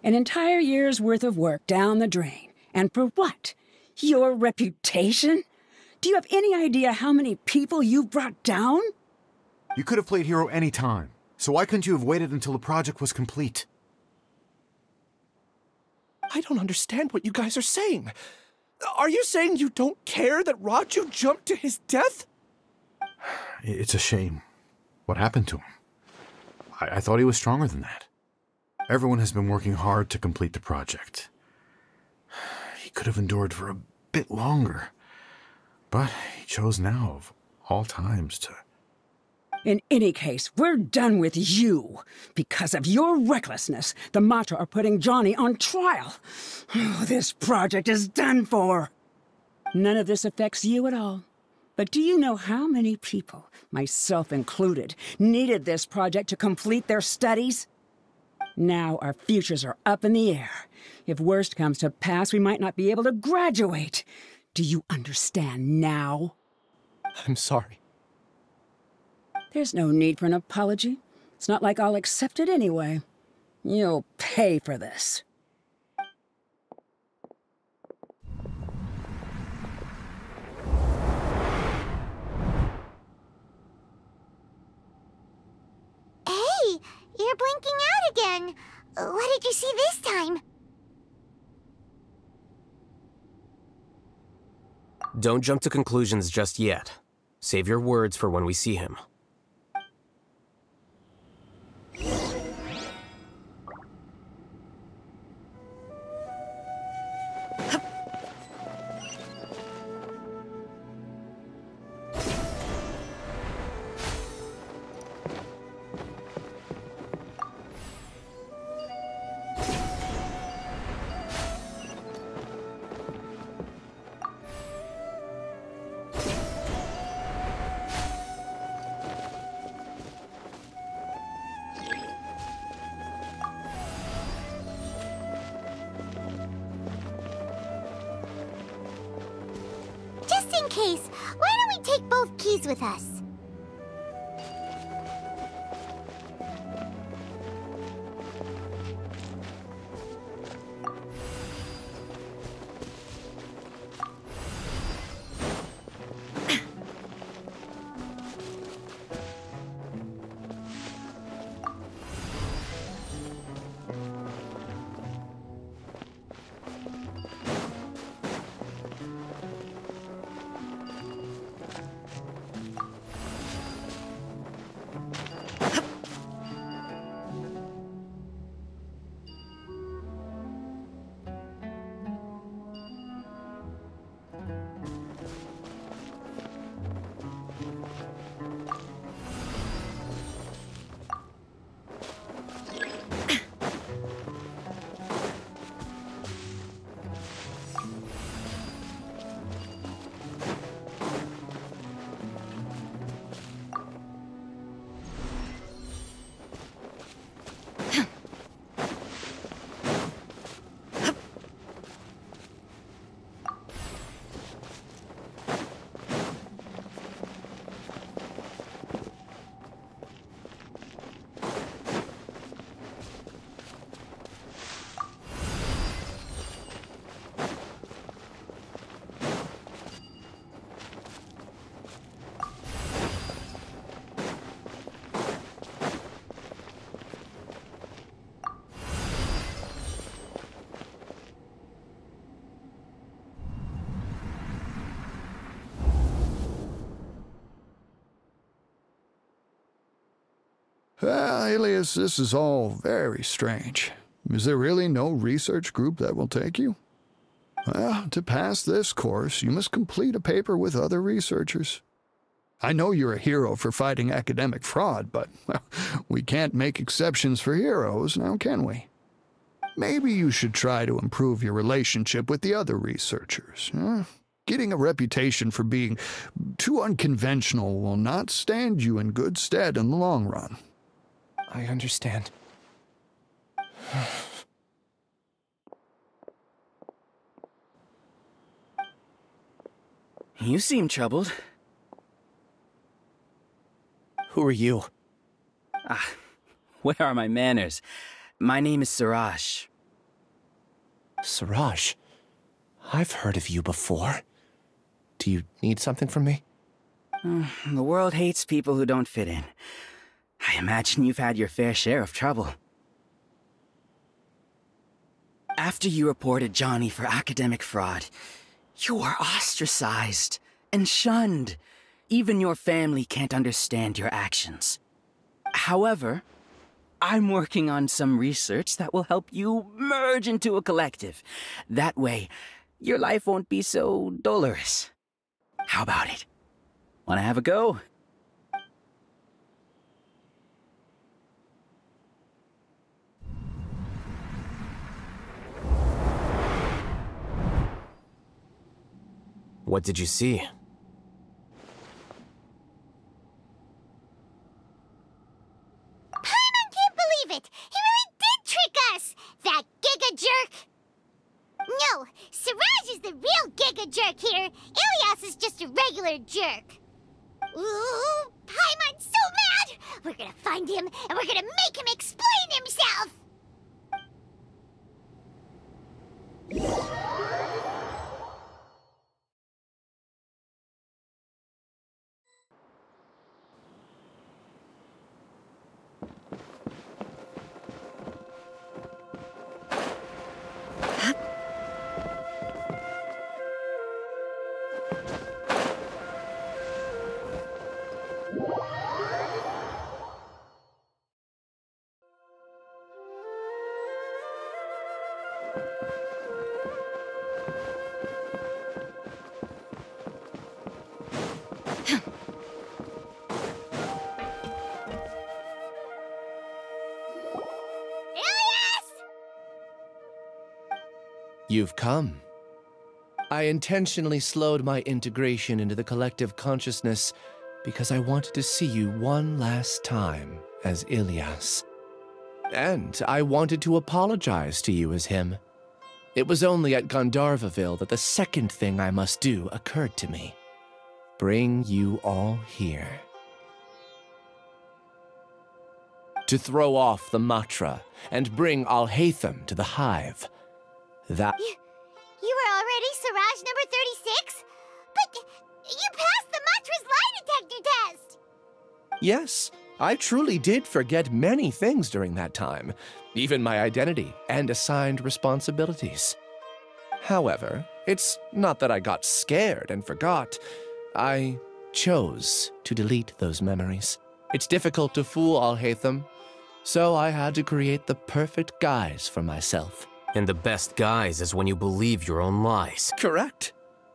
An entire year's worth of work down the drain. And for what? Your reputation? Do you have any idea how many people you've brought down? You could have played hero any time, so why couldn't you have waited until the project was complete? I don't understand what you guys are saying. Are you saying you don't care that Raju jumped to his death? It's a shame. What happened to him? I thought he was stronger than that. Everyone has been working hard to complete the project. He could have endured for a bit longer, but he chose now, of all times, to... In any case, we're done with you. Because of your recklessness, the Matra are putting Johnny on trial. This project is done for. None of this affects you at all. But do you know how many people, myself included, needed this project to complete their studies? Now our futures are up in the air. If worst comes to pass, we might not be able to graduate. Do you understand now? I'm sorry. There's no need for an apology. It's not like I'll accept it anyway. You'll pay for this. Hey, you're blinking out again. What did you see this time? Don't jump to conclusions just yet. Save your words for when we see him. Case, why don't we take both keys with us? Alias, this is all very strange. Is there really no research group that will take you? Well, to pass this course, you must complete a paper with other researchers. I know you're a hero for fighting academic fraud, but well, we can't make exceptions for heroes, now can we? Maybe you should try to improve your relationship with the other researchers. Getting a reputation for being too unconventional will not stand you in good stead in the long run. I understand. You seem troubled. Who are you? Where are my manners? My name is Siraj. Siraj? I've heard of you before. Do you need something from me? The world hates people who don't fit in. I imagine you've had your fair share of trouble. After you reported Johnny for academic fraud, you were ostracized and shunned. Even your family can't understand your actions. However, I'm working on some research that will help you merge into a collective. That way, your life won't be so dolorous. How about it? Wanna have a go? What did you see? Paimon can't believe it! He really did trick us! That Giga Jerk! No, Siraj is the real Giga Jerk here. Ilias is just a regular jerk. Ooh, Paimon's so mad! We're gonna find him, and we're gonna make him explain himself! You've come. I intentionally slowed my integration into the collective consciousness because I wanted to see you one last time as Ilias. And I wanted to apologize to you as him. It was only at Gandharvaville that the second thing I must do occurred to me. Bring you all here. To throw off the Matra and bring Alhaitham to the hive. That... You were already Siraj number 36? But you passed the Matra's lie detector test! Yes, I truly did forget many things during that time, even my identity and assigned responsibilities. However, it's not that I got scared and forgot. I chose to delete those memories. It's difficult to fool Alhaitham, so I had to create the perfect guise for myself. And the best guise is when you believe your own lies. Correct.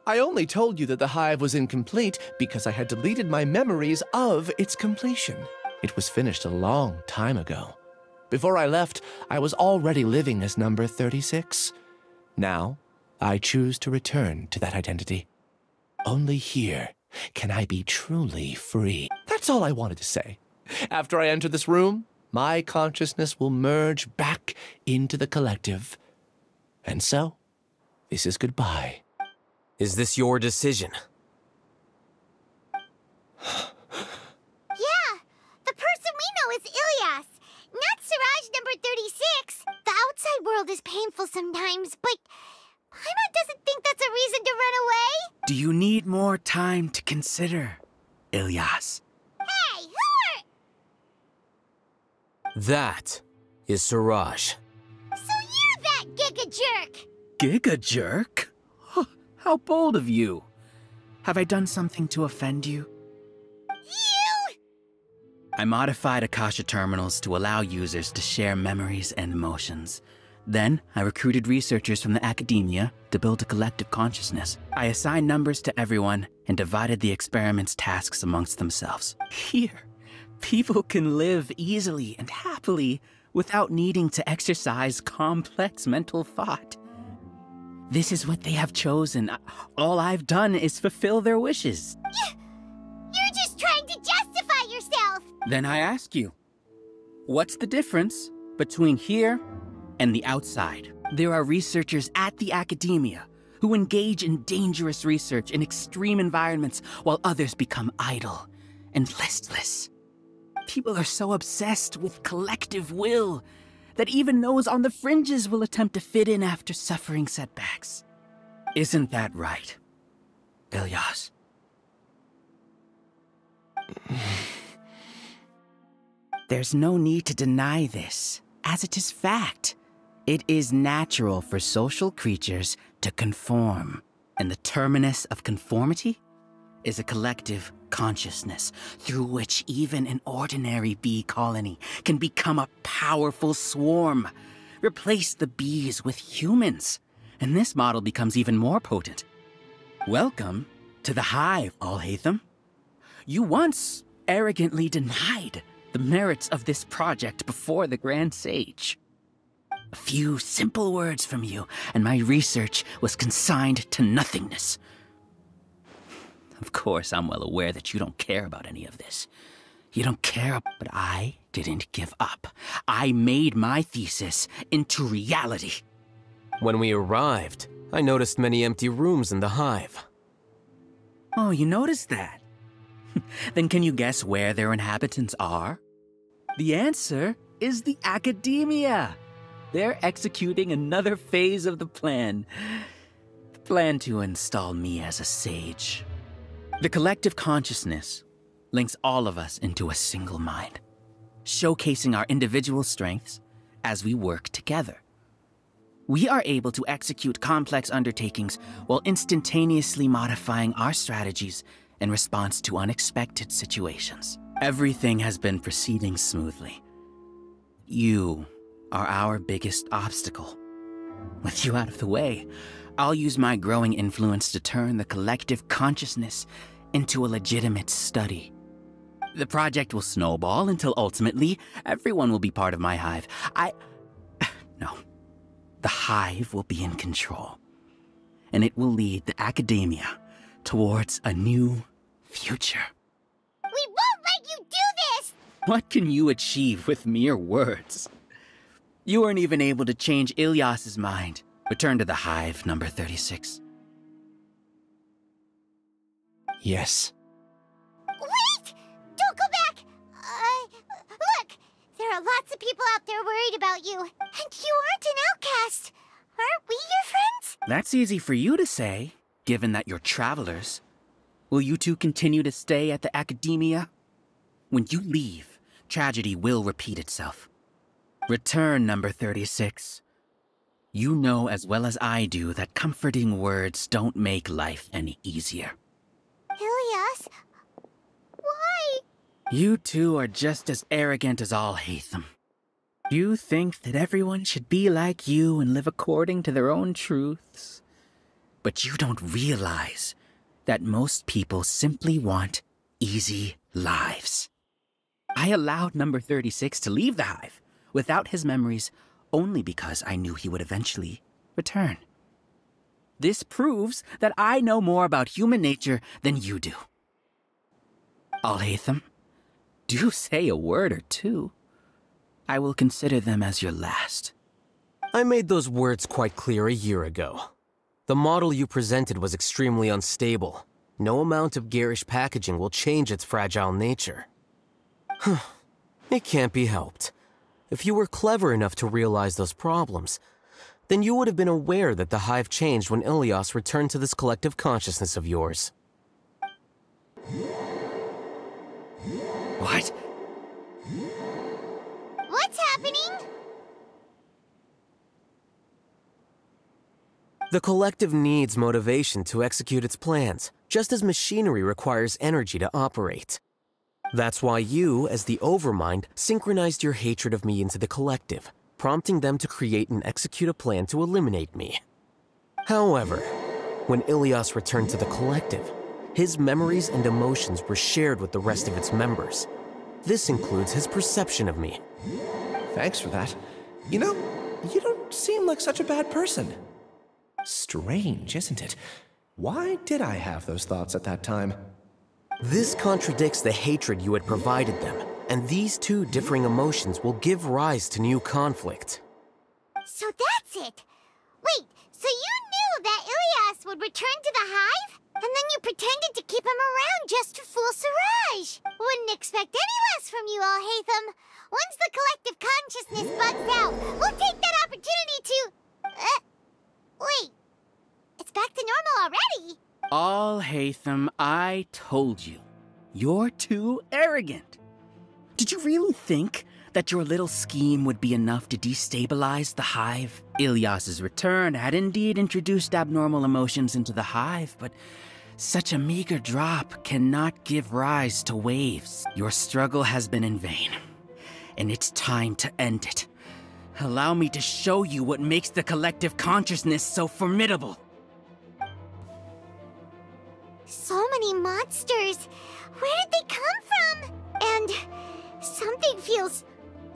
I only told you that the hive was incomplete because I had deleted my memories of its completion. It was finished a long time ago. Before I left, I was already living as number 36. Now, I choose to return to that identity. Only here can I be truly free. That's all I wanted to say. After I enter this room, my consciousness will merge back into the collective. And so, this is goodbye. Is this your decision? Yeah, the person we know is Ilias, not Siraj number 36. The outside world is painful sometimes, but Paimon doesn't think that's a reason to run away. Do you need more time to consider, Ilias? Hey, who are... That is Siraj. So you're that Giga Jerk! Giga Jerk? How bold of you. Have I done something to offend you? You! I modified Akasha terminals to allow users to share memories and emotions. Then, I recruited researchers from the academia to build a collective consciousness. I assigned numbers to everyone and divided the experiment's tasks amongst themselves. Here, people can live easily and happily without needing to exercise complex mental thought. This is what they have chosen. All I've done is fulfill their wishes. You're just trying to justify yourself! Then I ask you, what's the difference between here and the outside? There are researchers at the academia who engage in dangerous research in extreme environments while others become idle and listless. People are so obsessed with collective will that even those on the fringes will attempt to fit in after suffering setbacks. Isn't that right, Ilyas? There's no need to deny this, as it is fact. It is natural for social creatures to conform, and the terminus of conformity is a collective consciousness through which even an ordinary bee colony can become a powerful swarm. Replace the bees with humans, and this model becomes even more potent. Welcome to the hive, Alhaitham. You once arrogantly denied the merits of this project before the Grand Sage. A few simple words from you, and my research was consigned to nothingness. Of course, I'm well aware that you don't care about any of this. You don't care, but I didn't give up. I made my thesis into reality. When we arrived, I noticed many empty rooms in the hive. Oh, you noticed that? Then can you guess where their inhabitants are? The answer is the academia. They're executing another phase of the plan. The plan to install me as a sage. The collective consciousness links all of us into a single mind, showcasing our individual strengths as we work together. We are able to execute complex undertakings while instantaneously modifying our strategies in response to unexpected situations. Everything has been proceeding smoothly. You are our biggest obstacle. With you out of the way, I'll use my growing influence to turn the collective consciousness into a legitimate study. The project will snowball until ultimately everyone will be part of my hive. No. The hive will be in control, and it will lead the academia towards a new future. We won't let you do this! What can you achieve with mere words? You weren't even able to change Ilyas's mind. Return to the hive, number 36. Yes. Wait! Don't go back! Look! There are lots of people out there worried about you. And you aren't an outcast. Aren't we your friends? That's easy for you to say, given that you're travelers. Will you two continue to stay at the academia? When you leave, tragedy will repeat itself. Return, number 36. You know as well as I do that comforting words don't make life any easier. Ilyas? Why? You two are just as arrogant as Alhaitham. You think that everyone should be like you and live according to their own truths. But you don't realize that most people simply want easy lives. I allowed number 36 to leave the hive without his memories only because I knew he would eventually return. This proves that I know more about human nature than you do. Alhaitham, do say a word or two. I will consider them as your last. I made those words quite clear a year ago. The model you presented was extremely unstable. No amount of garish packaging will change its fragile nature. It can't be helped. If you were clever enough to realize those problems, then you would have been aware that the hive changed when Ilyas returned to this collective consciousness of yours. What? What's happening? The collective needs motivation to execute its plans, just as machinery requires energy to operate. That's why you, as the Overmind, synchronized your hatred of me into the Collective, prompting them to create and execute a plan to eliminate me. However, when Ilias returned to the Collective, his memories and emotions were shared with the rest of its members. This includes his perception of me. Thanks for that. You know, you don't seem like such a bad person. Strange, isn't it? Why did I have those thoughts at that time? This contradicts the hatred you had provided them, and these two differing emotions will give rise to new conflict. So that's it! Wait, so you knew that Ilias would return to the hive? And then you pretended to keep him around just to fool Siraj! Wouldn't expect any less from you, Alhaitham. Once the collective consciousness bugs out, we'll take that opportunity to... wait. It's back to normal already? Alhaitham, I told you. You're too arrogant. Did you really think that your little scheme would be enough to destabilize the hive? Ilias's return had indeed introduced abnormal emotions into the hive, but such a meager drop cannot give rise to waves. Your struggle has been in vain, and it's time to end it. Allow me to show you what makes the collective consciousness so formidable. So many monsters. Where did they come from? And something feels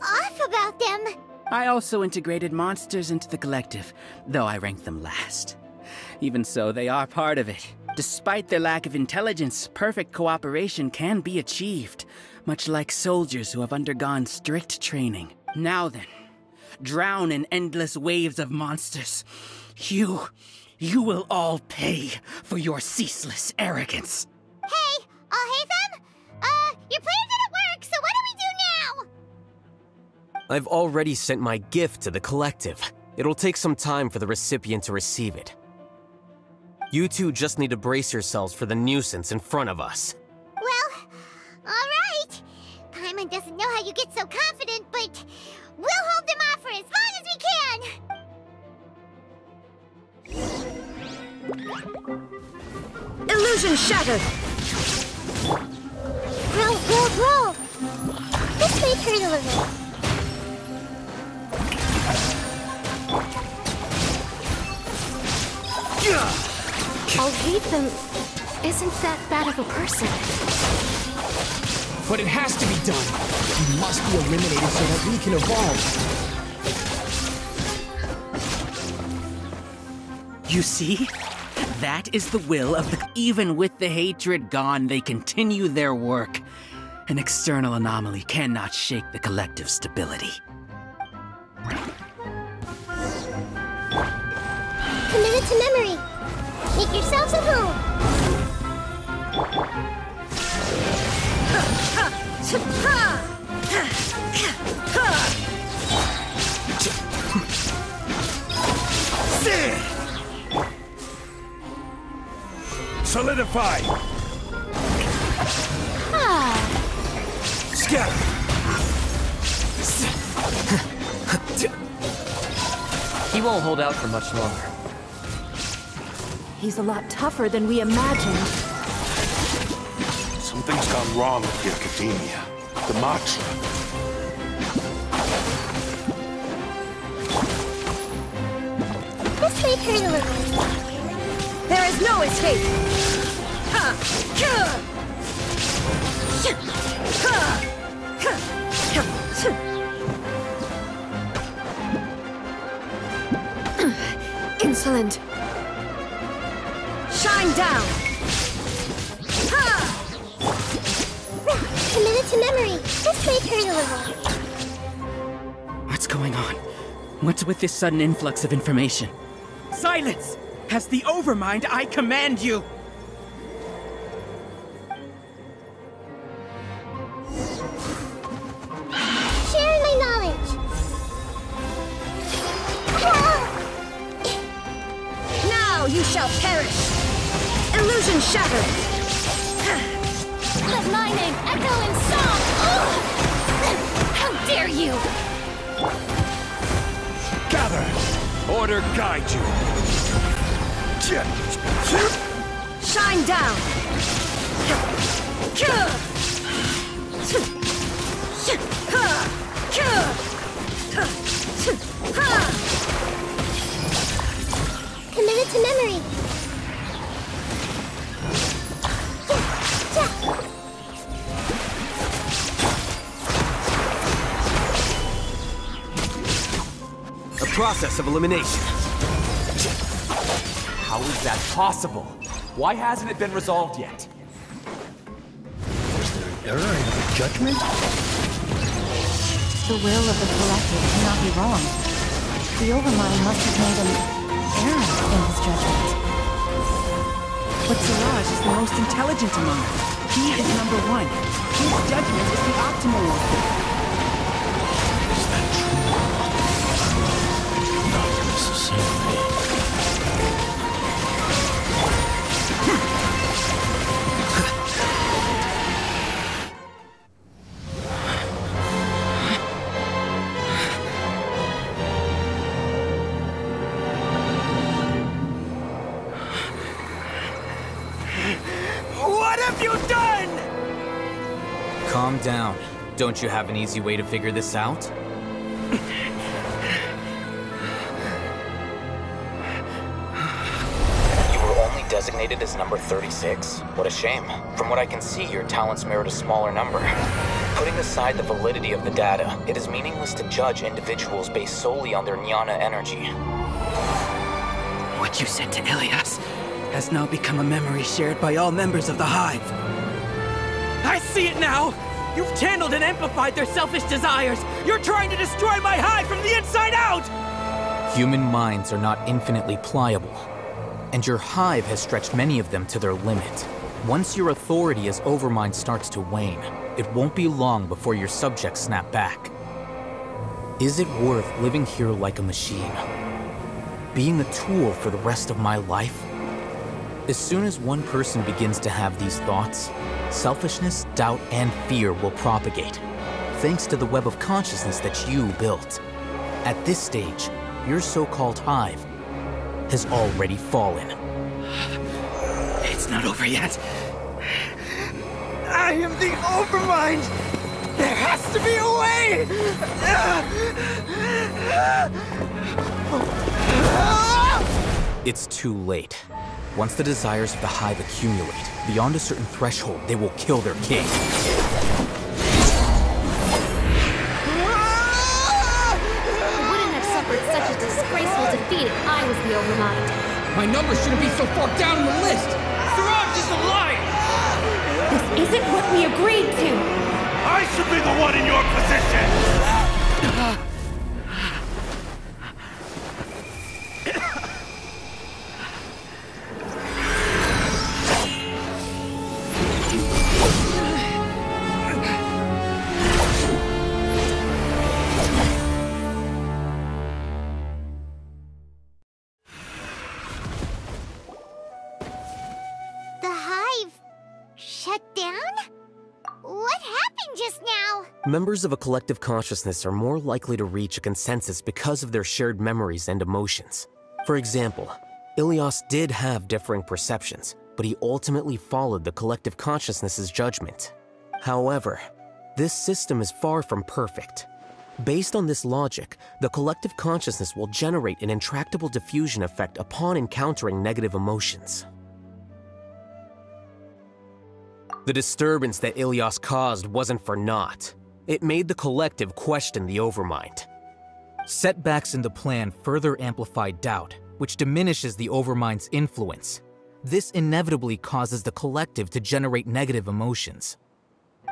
off about them. I also integrated monsters into the collective, though I ranked them last. Even so, they are part of it. Despite their lack of intelligence, perfect cooperation can be achieved, much like soldiers who have undergone strict training. Now then, drown in endless waves of monsters. You will all pay for your ceaseless arrogance. Hey, Alhaitham! Your plan didn't work, so what do we do now? I've already sent my gift to the Collective. It'll take some time for the recipient to receive it. You two just need to brace yourselves for the nuisance in front of us. Well, alright. Paimon doesn't know how you get so confident, but we'll hold them off for as long as we can! Illusion shattered! Roll! This may hurt a little. Alhaitham isn't that bad of a person. But it has to be done. He must be eliminated so that we can evolve. You see? That is the will of the... Even with the hatred gone, they continue their work. An external anomaly cannot shake the collective stability. Commit it to memory. Make yourselves at home. Solidify! Scatter! He won't hold out for much longer. He's a lot tougher than we imagined. Something's gone wrong with the Academia. The mantra. This may hurt a little. There is no escape! Insolent! Shine down! Commit it to memory. This may hurt a little. What's going on? What's with this sudden influx of information? Silence! As the Overmind, I command you! Share my knowledge. Now you shall perish! Illusion shattered! Let my name echo in song! How dare you! Gather! Order guide you! Shine down! Committed to memory. A process of elimination. How is that possible? Why hasn't it been resolved yet? Was there an error in my judgment? The will of the collective cannot be wrong. The Overmind must have made an error in his judgment. But Siraj is the most intelligent among us. He is number one. His judgment is the optimal one. Is that true? Not necessarily. What have you done? Calm down. Don't you have an easy way to figure this out? You were only designated as number 36? What a shame. From what I can see, your talents merit a smaller number. Putting aside the validity of the data, it is meaningless to judge individuals based solely on their jnana energy. What you said to Ilias has now become a memory shared by all members of the Hive. I see it now! You've channeled and amplified their selfish desires! You're trying to destroy my Hive from the inside out! Human minds are not infinitely pliable, and your Hive has stretched many of them to their limit. Once your authority as Overmind starts to wane, it won't be long before your subjects snap back. Is it worth living here like a machine? Being a tool for the rest of my life? As soon as one person begins to have these thoughts, selfishness, doubt, and fear will propagate, thanks to the web of consciousness that you built. At this stage, your so-called Hive has already fallen. It's not over yet. I am the Overmind! There has to be a way! It's too late. Once the desires of the Hive accumulate, beyond a certain threshold, they will kill their king. You wouldn't have suffered such a disgraceful defeat if I was the Overmind. My number shouldn't be so far down on the list! Siraj is a liar! This isn't what we agreed to! I should be the one in your position! The Hive shut down? What happened just now? Members of a collective consciousness are more likely to reach a consensus because of their shared memories and emotions. For example, Ilias did have differing perceptions, but he ultimately followed the collective consciousness's judgment. However, this system is far from perfect. Based on this logic, the collective consciousness will generate an intractable diffusion effect upon encountering negative emotions. The disturbance that Ilias caused wasn't for naught. It made the collective question the Overmind. Setbacks in the plan further amplified doubt, which diminishes the Overmind's influence. This inevitably causes the collective to generate negative emotions.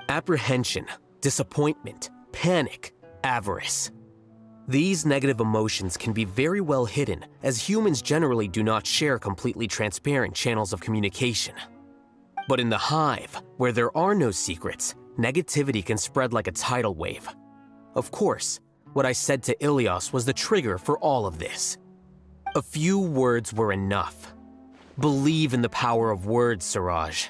Apprehension, disappointment, panic, avarice. These negative emotions can be very well hidden, as humans generally do not share completely transparent channels of communication. But in the Hive, where there are no secrets, negativity can spread like a tidal wave. Of course, what I said to Ilias was the trigger for all of this. A few words were enough. Believe in the power of words, Siraj.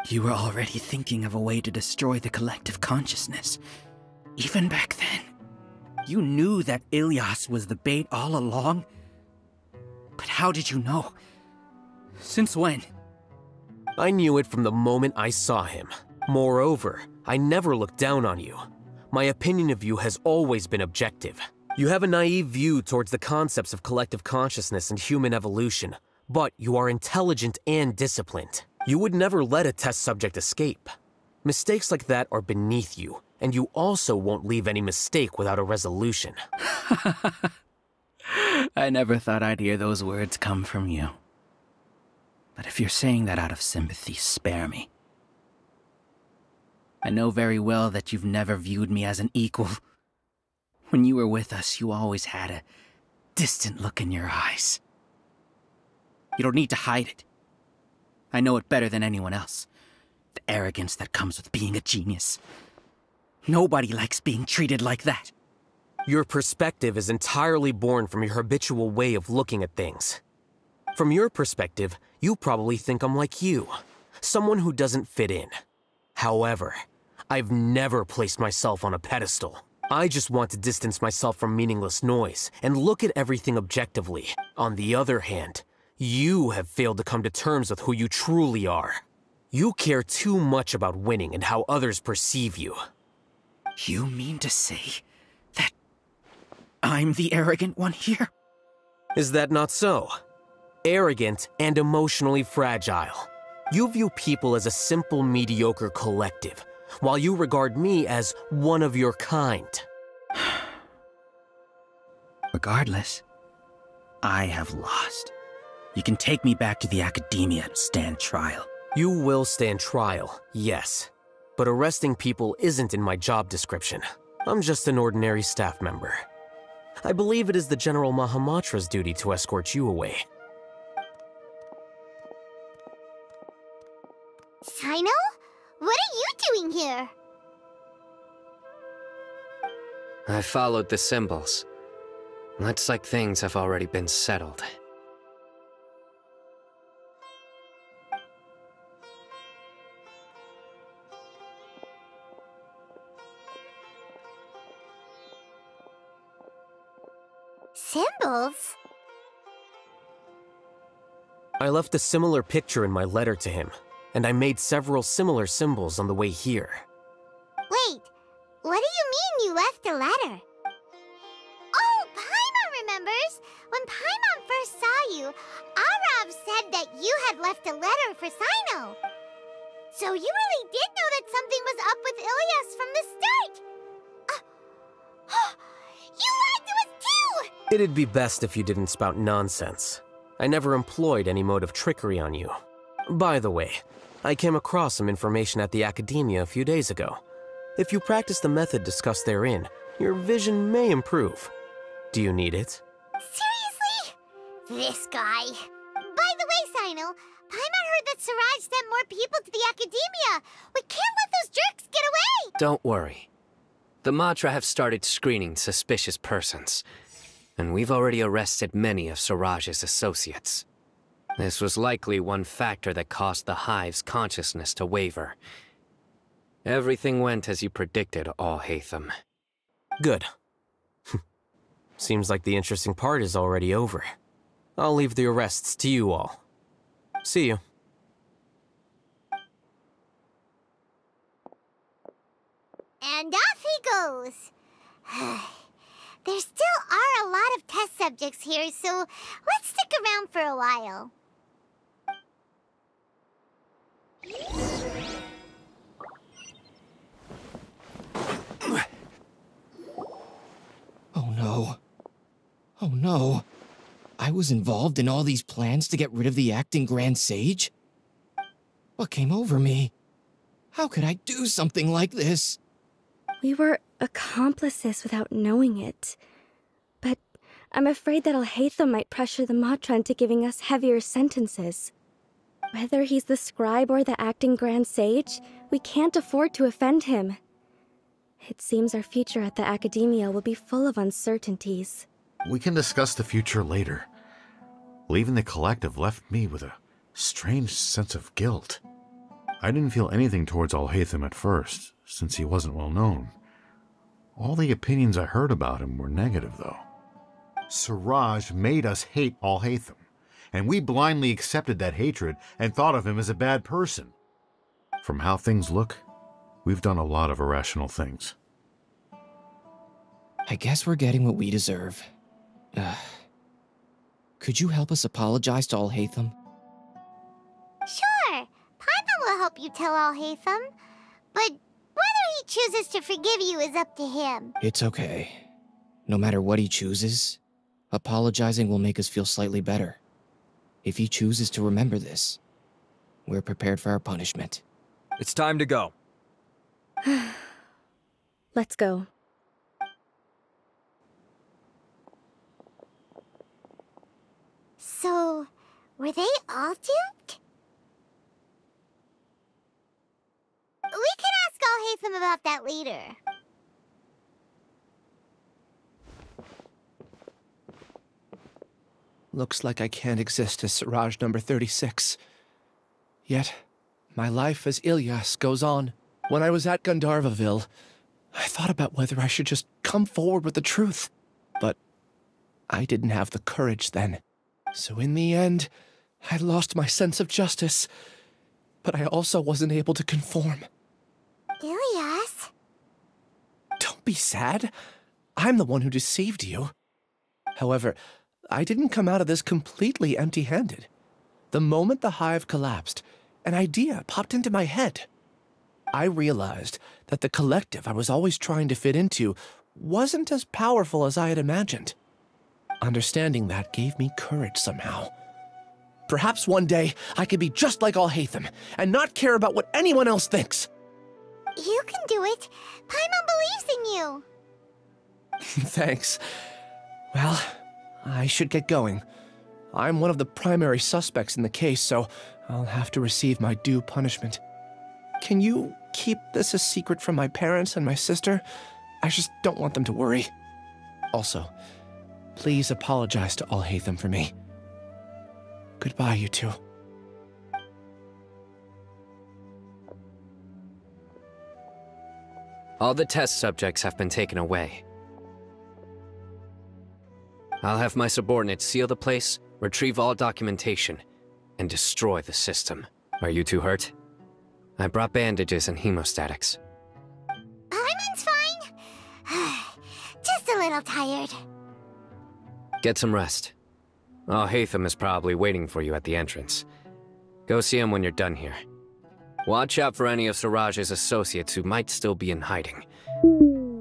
You were already thinking of a way to destroy the collective consciousness. Even back then. You knew that Ilias was the bait all along? But how did you know? Since when? I knew it from the moment I saw him. Moreover, I never looked down on you. My opinion of you has always been objective. You have a naive view towards the concepts of collective consciousness and human evolution, but you are intelligent and disciplined. You would never let a test subject escape. Mistakes like that are beneath you, and you also won't leave any mistake without a resolution. I never thought I'd hear those words come from you. But if you're saying that out of sympathy, spare me. I know very well that you've never viewed me as an equal. When you were with us, you always had a distant look in your eyes. You don't need to hide it. I know it better than anyone else. The arrogance that comes with being a genius. Nobody likes being treated like that. Your perspective is entirely born from your habitual way of looking at things. From your perspective, you probably think I'm like you, someone who doesn't fit in. However, I've never placed myself on a pedestal. I just want to distance myself from meaningless noise and look at everything objectively. On the other hand, you have failed to come to terms with who you truly are. You care too much about winning and how others perceive you. You mean to say that I'm the arrogant one here? Is that not so? Arrogant and emotionally fragile. You view people as a simple, mediocre collective, while you regard me as one of your kind. Regardless, I have lost. You can take me back to the academia and stand trial. You will stand trial, yes. But arresting people isn't in my job description. I'm just an ordinary staff member. I believe it is the General Mahamatra's duty to escort you away. Sino? What are you doing here? I followed the symbols. Looks like things have already been settled. Symbols? I left a similar picture in my letter to him, and I made several similar symbols on the way here. Wait, what do you mean you left a letter? Oh, Paimon remembers! When Paimon first saw you, Arav said that you had left a letter for Sino. So you really did know that something was up with Ilyas from the start! You lied to us too! It'd be best if you didn't spout nonsense. I never employed any mode of trickery on you. By the way, I came across some information at the Academia a few days ago. If you practice the method discussed therein, your vision may improve. Do you need it? Seriously? This guy. By the way, Sino, Paimon heard that Siraj sent more people to the Academia. We can't let those jerks get away! Don't worry. The Matra have started screening suspicious persons, and we've already arrested many of Siraj's associates. This was likely one factor that caused the Hive's consciousness to waver. Everything went as you predicted, Alhaitham. Good. Seems like the interesting part is already over. I'll leave the arrests to you all. See you. And off he goes. There still are a lot of test subjects here, so let's stick around for a while. Oh no. Oh no. I was involved in all these plans to get rid of the acting Grand Sage? What came over me? How could I do something like this? We were accomplices without knowing it. But I'm afraid that Alhaitham might pressure the Matra into giving us heavier sentences. Whether he's the scribe or the acting Grand Sage, we can't afford to offend him. It seems our future at the Academia will be full of uncertainties. We can discuss the future later. Leaving the collective left me with a strange sense of guilt. I didn't feel anything towards Alhaitham at first, since he wasn't well known. All the opinions I heard about him were negative, though. Siraj made us hate Alhaitham, and we blindly accepted that hatred and thought of him as a bad person. From how things look, We've done a lot of irrational things. I guess we're getting what we deserve. Could you help us apologize to Alhaitham? Sure, Paimon will help you tell Alhaitham, but whether he chooses to forgive you is up to him. It's okay. No matter what he chooses, apologizing will make us feel slightly better. If he chooses to remember this, we're prepared for our punishment. It's time to go. Let's go. So, were they all duped? We can ask Alhaitham about that later. Looks like I can't exist as Siraj number 36. Yet, my life as Ilyas goes on. When I was at Gandharvaville, I thought about whether I should just come forward with the truth. But I didn't have the courage then. So in the end, I lost my sense of justice. But I also wasn't able to conform. Ilyas? Don't be sad. I'm the one who deceived you. However, I didn't come out of this completely empty-handed. The moment the hive collapsed, an idea popped into my head. I realized that the collective I was always trying to fit into wasn't as powerful as I had imagined. Understanding that gave me courage somehow. Perhaps one day I could be just like Alhaitham and not care about what anyone else thinks. You can do it. Paimon believes in you. Thanks. Well, I should get going. I'm one of the primary suspects in the case, so I'll have to receive my due punishment. Can you keep this a secret from my parents and my sister? I just don't want them to worry. Also, please apologize to Alhaitham for me. Goodbye, you two. All the test subjects have been taken away. I'll have my subordinates seal the place, retrieve all documentation, and destroy the system. Are you two hurt? I brought bandages and hemostatics. Paimon's fine. Just a little tired. Get some rest. Alhaitham is probably waiting for you at the entrance. Go see him when you're done here. Watch out for any of Siraj's associates who might still be in hiding.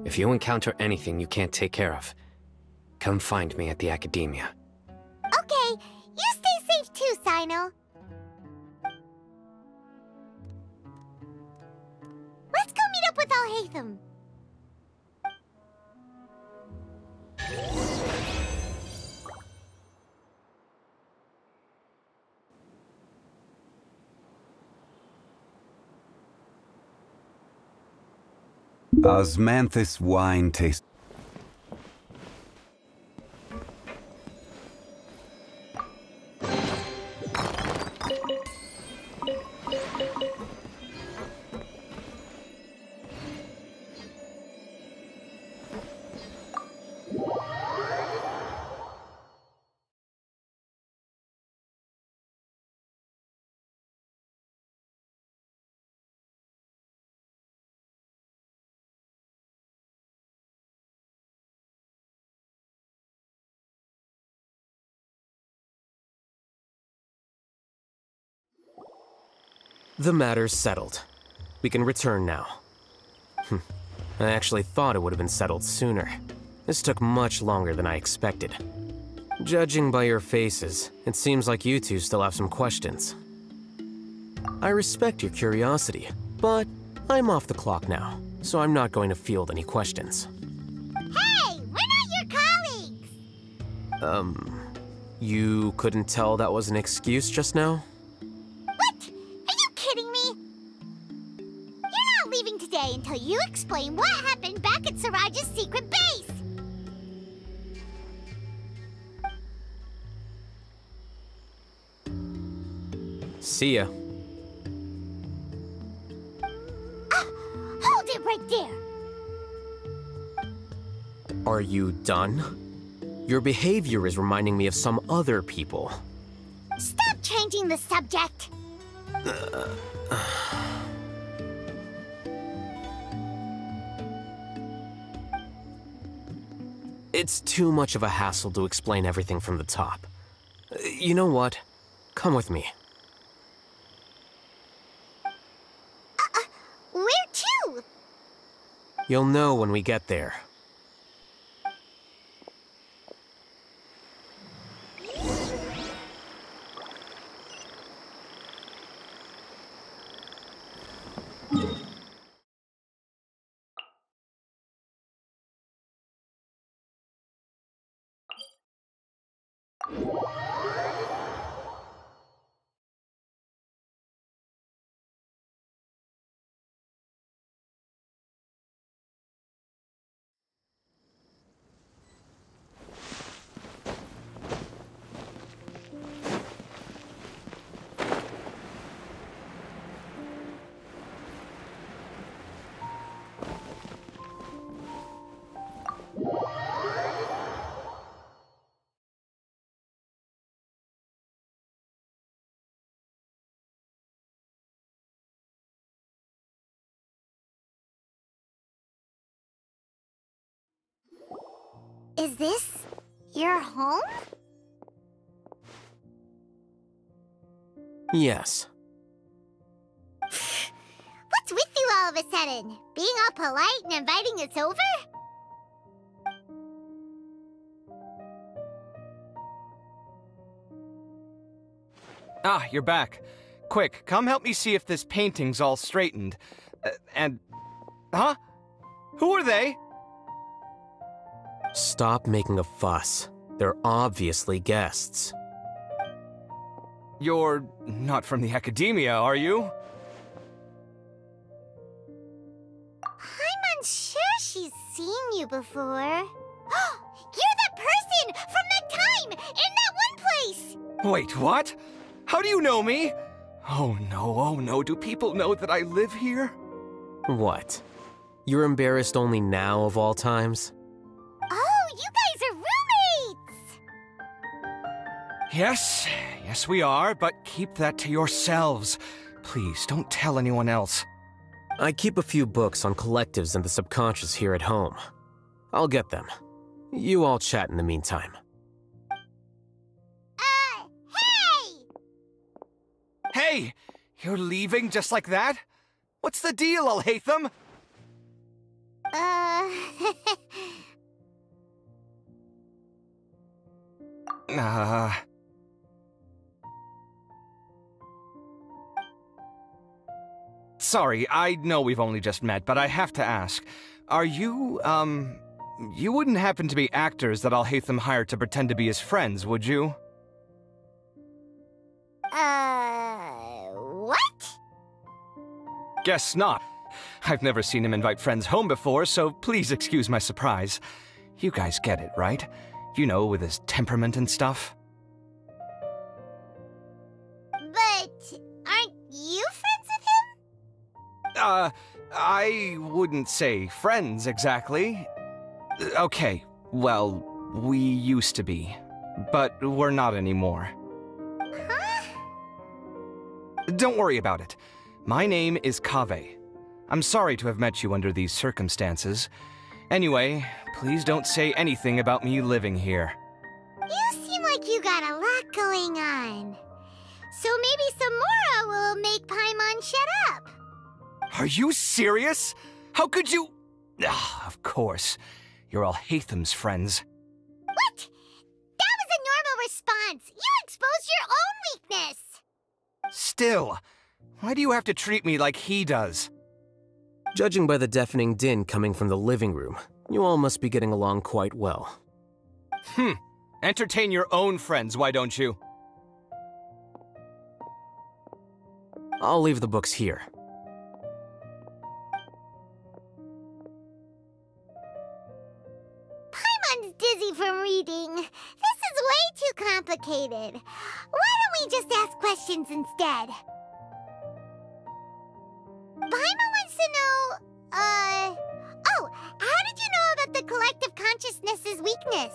If you encounter anything you can't take care of, come find me at the academia. Okay, you stay safe too, Sino. Let's go meet up with Alhaitham. Osmanthus wine tastes. The matter's settled. We can return now. I actually thought it would have been settled sooner. This took much longer than I expected. Judging by your faces, it seems like you two still have some questions. I respect your curiosity, but I'm off the clock now, so I'm not going to field any questions. Hey, we're not your colleagues! You couldn't tell that was an excuse just now? What? Are you kidding me? You're not leaving today until you explain what happened back at Siraj's secret base! See ya. Hold it right there! Are you done? Your behavior is reminding me of some other people. Stop changing the subject! It's too much of a hassle to explain everything from the top. You know what? Come with me. Where to? You'll know when we get there. Is this your home? Yes. What's with you all of a sudden? Being all polite and inviting us over? Ah, you're back. Quick, come help me see if this painting's all straightened. Huh? Who are they? Stop making a fuss. They're obviously guests. You're not from the academia, are you? I'm unsure she's seen you before. You're that person from that time in that one place! Wait, what? How do you know me? Oh no, do people know that I live here? What? You're embarrassed only now of all times? Oh, you guys are roommates! Yes, we are, but keep that to yourselves. Please, don't tell anyone else. I keep a few books on collectives and the subconscious here at home. I'll get them. You all chat in the meantime. Hey! You're leaving just like that? What's the deal, Alhaitham? Sorry, I know we've only just met, but I have to ask. Are you, you wouldn't happen to be actors that Alhaitham hired to pretend to be his friends, would you? What? Guess not. I've never seen him invite friends home before, so please excuse my surprise. You guys get it, right? You know, with his temperament and stuff. But aren't you friends with him? I wouldn't say friends exactly. Okay, well, we used to be, but we're not anymore. Huh? Don't worry about it. My name is Kaveh. I'm sorry to have met you under these circumstances. Anyway, please don't say anything about me living here. You seem like you got a lot going on. So maybe Samora will make Paimon shut up. Are you serious? How could you... of course. You're Alhaitham's friends. What? That was a normal response. You exposed your own weakness. Still, why do you have to treat me like he does? Judging by the deafening din coming from the living room, you all must be getting along quite well. Entertain your own friends, why don't you? I'll leave the books here. Paimon's dizzy from reading. This is way too complicated. Why don't we just ask questions instead? Paimon wants to know, oh, how did you know about the collective consciousness's weakness?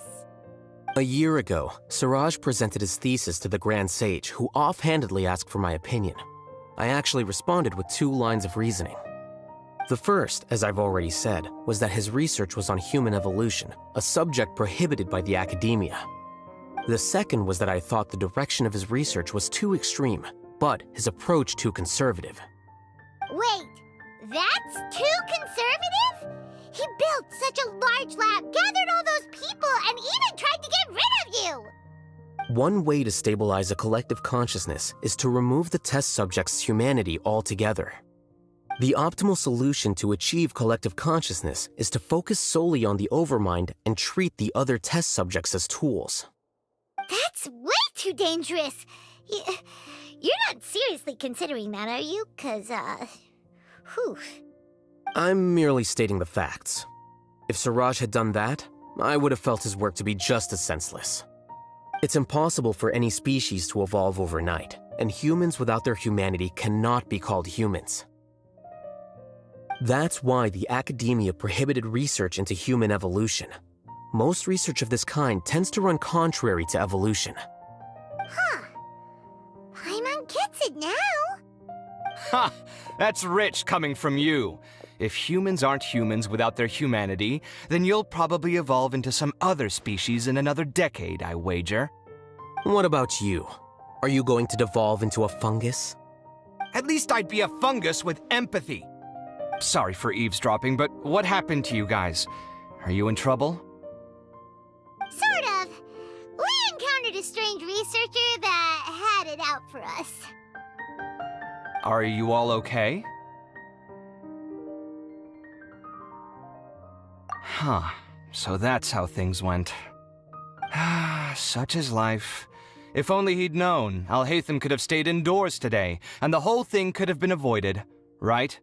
A year ago, Siraj presented his thesis to the Grand Sage, who offhandedly asked for my opinion. I actually responded with 2 lines of reasoning. The first, as I've already said, was that his research was on human evolution, a subject prohibited by the academia. The second was that I thought the direction of his research was too extreme, but his approach too conservative. Wait, that's too conservative? He built such a large lab, gathered all those people, and even tried to get rid of you! One way to stabilize a collective consciousness is to remove the test subject's humanity altogether. The optimal solution to achieve collective consciousness is to focus solely on the overmind and treat the other test subjects as tools. That's way too dangerous! You're not seriously considering that, are you? 'Cause, whew. I'm merely stating the facts. If Siraj had done that, I would have felt his work to be just as senseless. It's impossible for any species to evolve overnight, and humans without their humanity cannot be called humans. That's why the academia prohibited research into human evolution. Most research of this kind tends to run contrary to evolution. Huh. Paimon gets it now. Ha! That's rich coming from you. If humans aren't humans without their humanity, then you'll probably evolve into some other species in another decade, I wager. What about you? Are you going to devolve into a fungus? At least I'd be a fungus with empathy. Sorry for eavesdropping, but what happened to you guys? Are you in trouble? Sort of. We encountered a strange researcher that had it out for us. Are you all okay? Huh. So that's how things went. Such is life. If only he'd known, Alhaitham could have stayed indoors today, and the whole thing could have been avoided, right?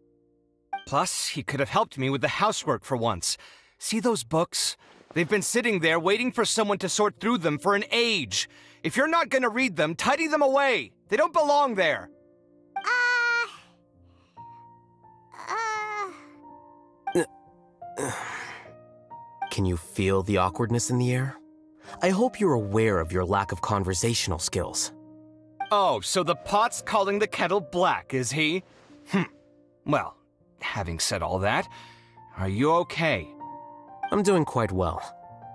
Plus, he could have helped me with the housework for once. See those books? They've been sitting there waiting for someone to sort through them for an age. If you're not gonna read them, tidy them away. They don't belong there. Can you feel the awkwardness in the air? I hope you're aware of your lack of conversational skills. Oh, so the pot's calling the kettle black, is he? Well, having said all that, are you okay? I'm doing quite well.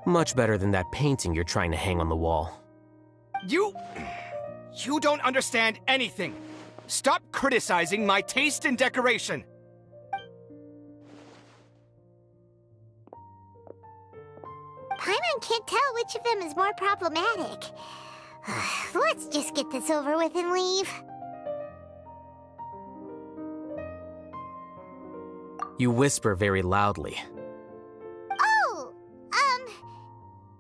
Much better than that painting you're trying to hang on the wall. You don't understand anything. Stop criticizing my taste in decoration. Paimon can't tell which of them is more problematic. Let's just get this over with and leave. You whisper very loudly. Oh,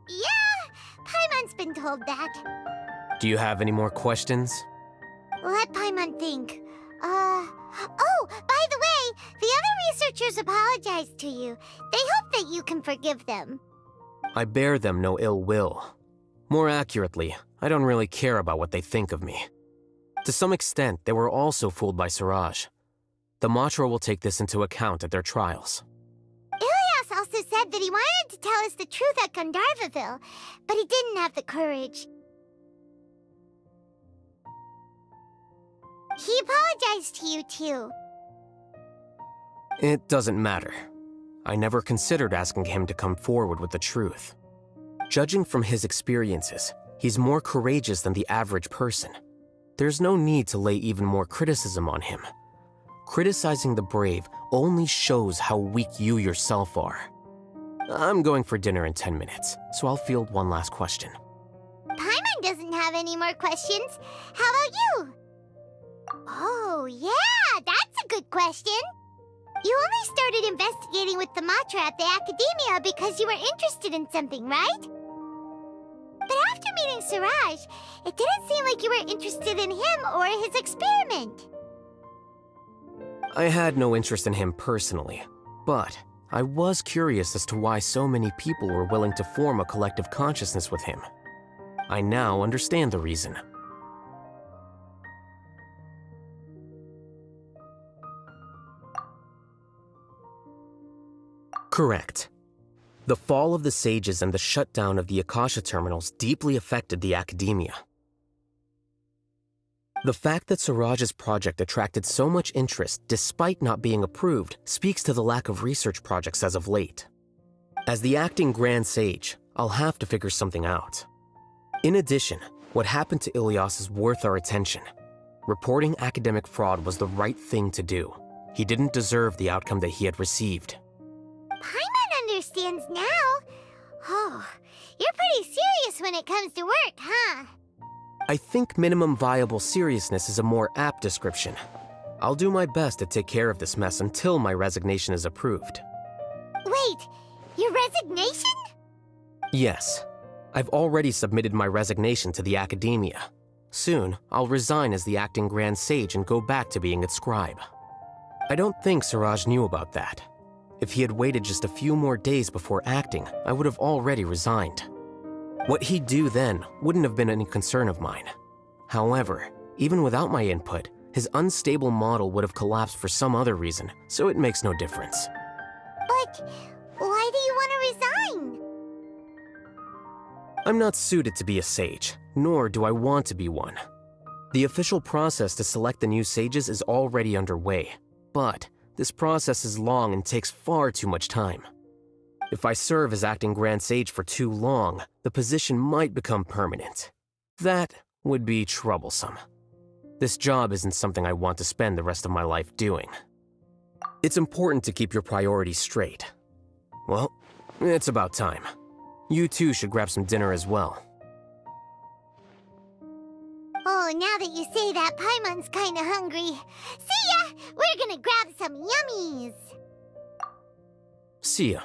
yeah, Paimon's been told that. Do you have any more questions? Let Paimon think. Oh, by the way, the other researchers apologized to you. They hope that you can forgive them. I bear them no ill will. More accurately, I don't really care about what they think of me. To some extent, they were also fooled by Siraj. The Matra will take this into account at their trials. Ilias also said that he wanted to tell us the truth at Gandharvaville, but he didn't have the courage. He apologized to you, too. It doesn't matter. I never considered asking him to come forward with the truth. Judging from his experiences, he's more courageous than the average person. There's no need to lay even more criticism on him. Criticizing the brave only shows how weak you yourself are. I'm going for dinner in 10 minutes, so I'll field one last question. Paimon doesn't have any more questions. How about you? Oh, yeah, that's a good question. You only started investigating with the Matra at the Academia because you were interested in something, right? But after meeting Siraj, it didn't seem like you were interested in him or his experiment. I had no interest in him personally, but I was curious as to why so many people were willing to form a collective consciousness with him. I now understand the reason. Correct. The fall of the sages and the shutdown of the Akasha terminals deeply affected the academia. The fact that Siraj's project attracted so much interest despite not being approved speaks to the lack of research projects as of late. As the acting Grand Sage, I'll have to figure something out. In addition, what happened to Ilyas is worth our attention. Reporting academic fraud was the right thing to do. He didn't deserve the outcome that he had received. Paimon understands now. Oh, you're pretty serious when it comes to work, huh? I think minimum viable seriousness is a more apt description. I'll do my best to take care of this mess until my resignation is approved. Wait, your resignation? Yes. I've already submitted my resignation to the Academia. Soon, I'll resign as the acting Grand Sage and go back to being its scribe. I don't think Siraj knew about that. If he had waited just a few more days before acting, I would have already resigned. What he'd do then wouldn't have been any concern of mine. However, even without my input, his unstable model would have collapsed for some other reason, so it makes no difference. But why do you want to resign? I'm not suited to be a sage, nor do I want to be one. The official process to select the new sages is already underway, but this process is long and takes far too much time. If I serve as acting Grand Sage for too long, the position might become permanent. That would be troublesome. This job isn't something I want to spend the rest of my life doing. It's important to keep your priorities straight. Well, it's about time. You too should grab some dinner as well. Oh, now that you say that, Paimon's kinda hungry. See ya! We're gonna grab some yummies! See ya.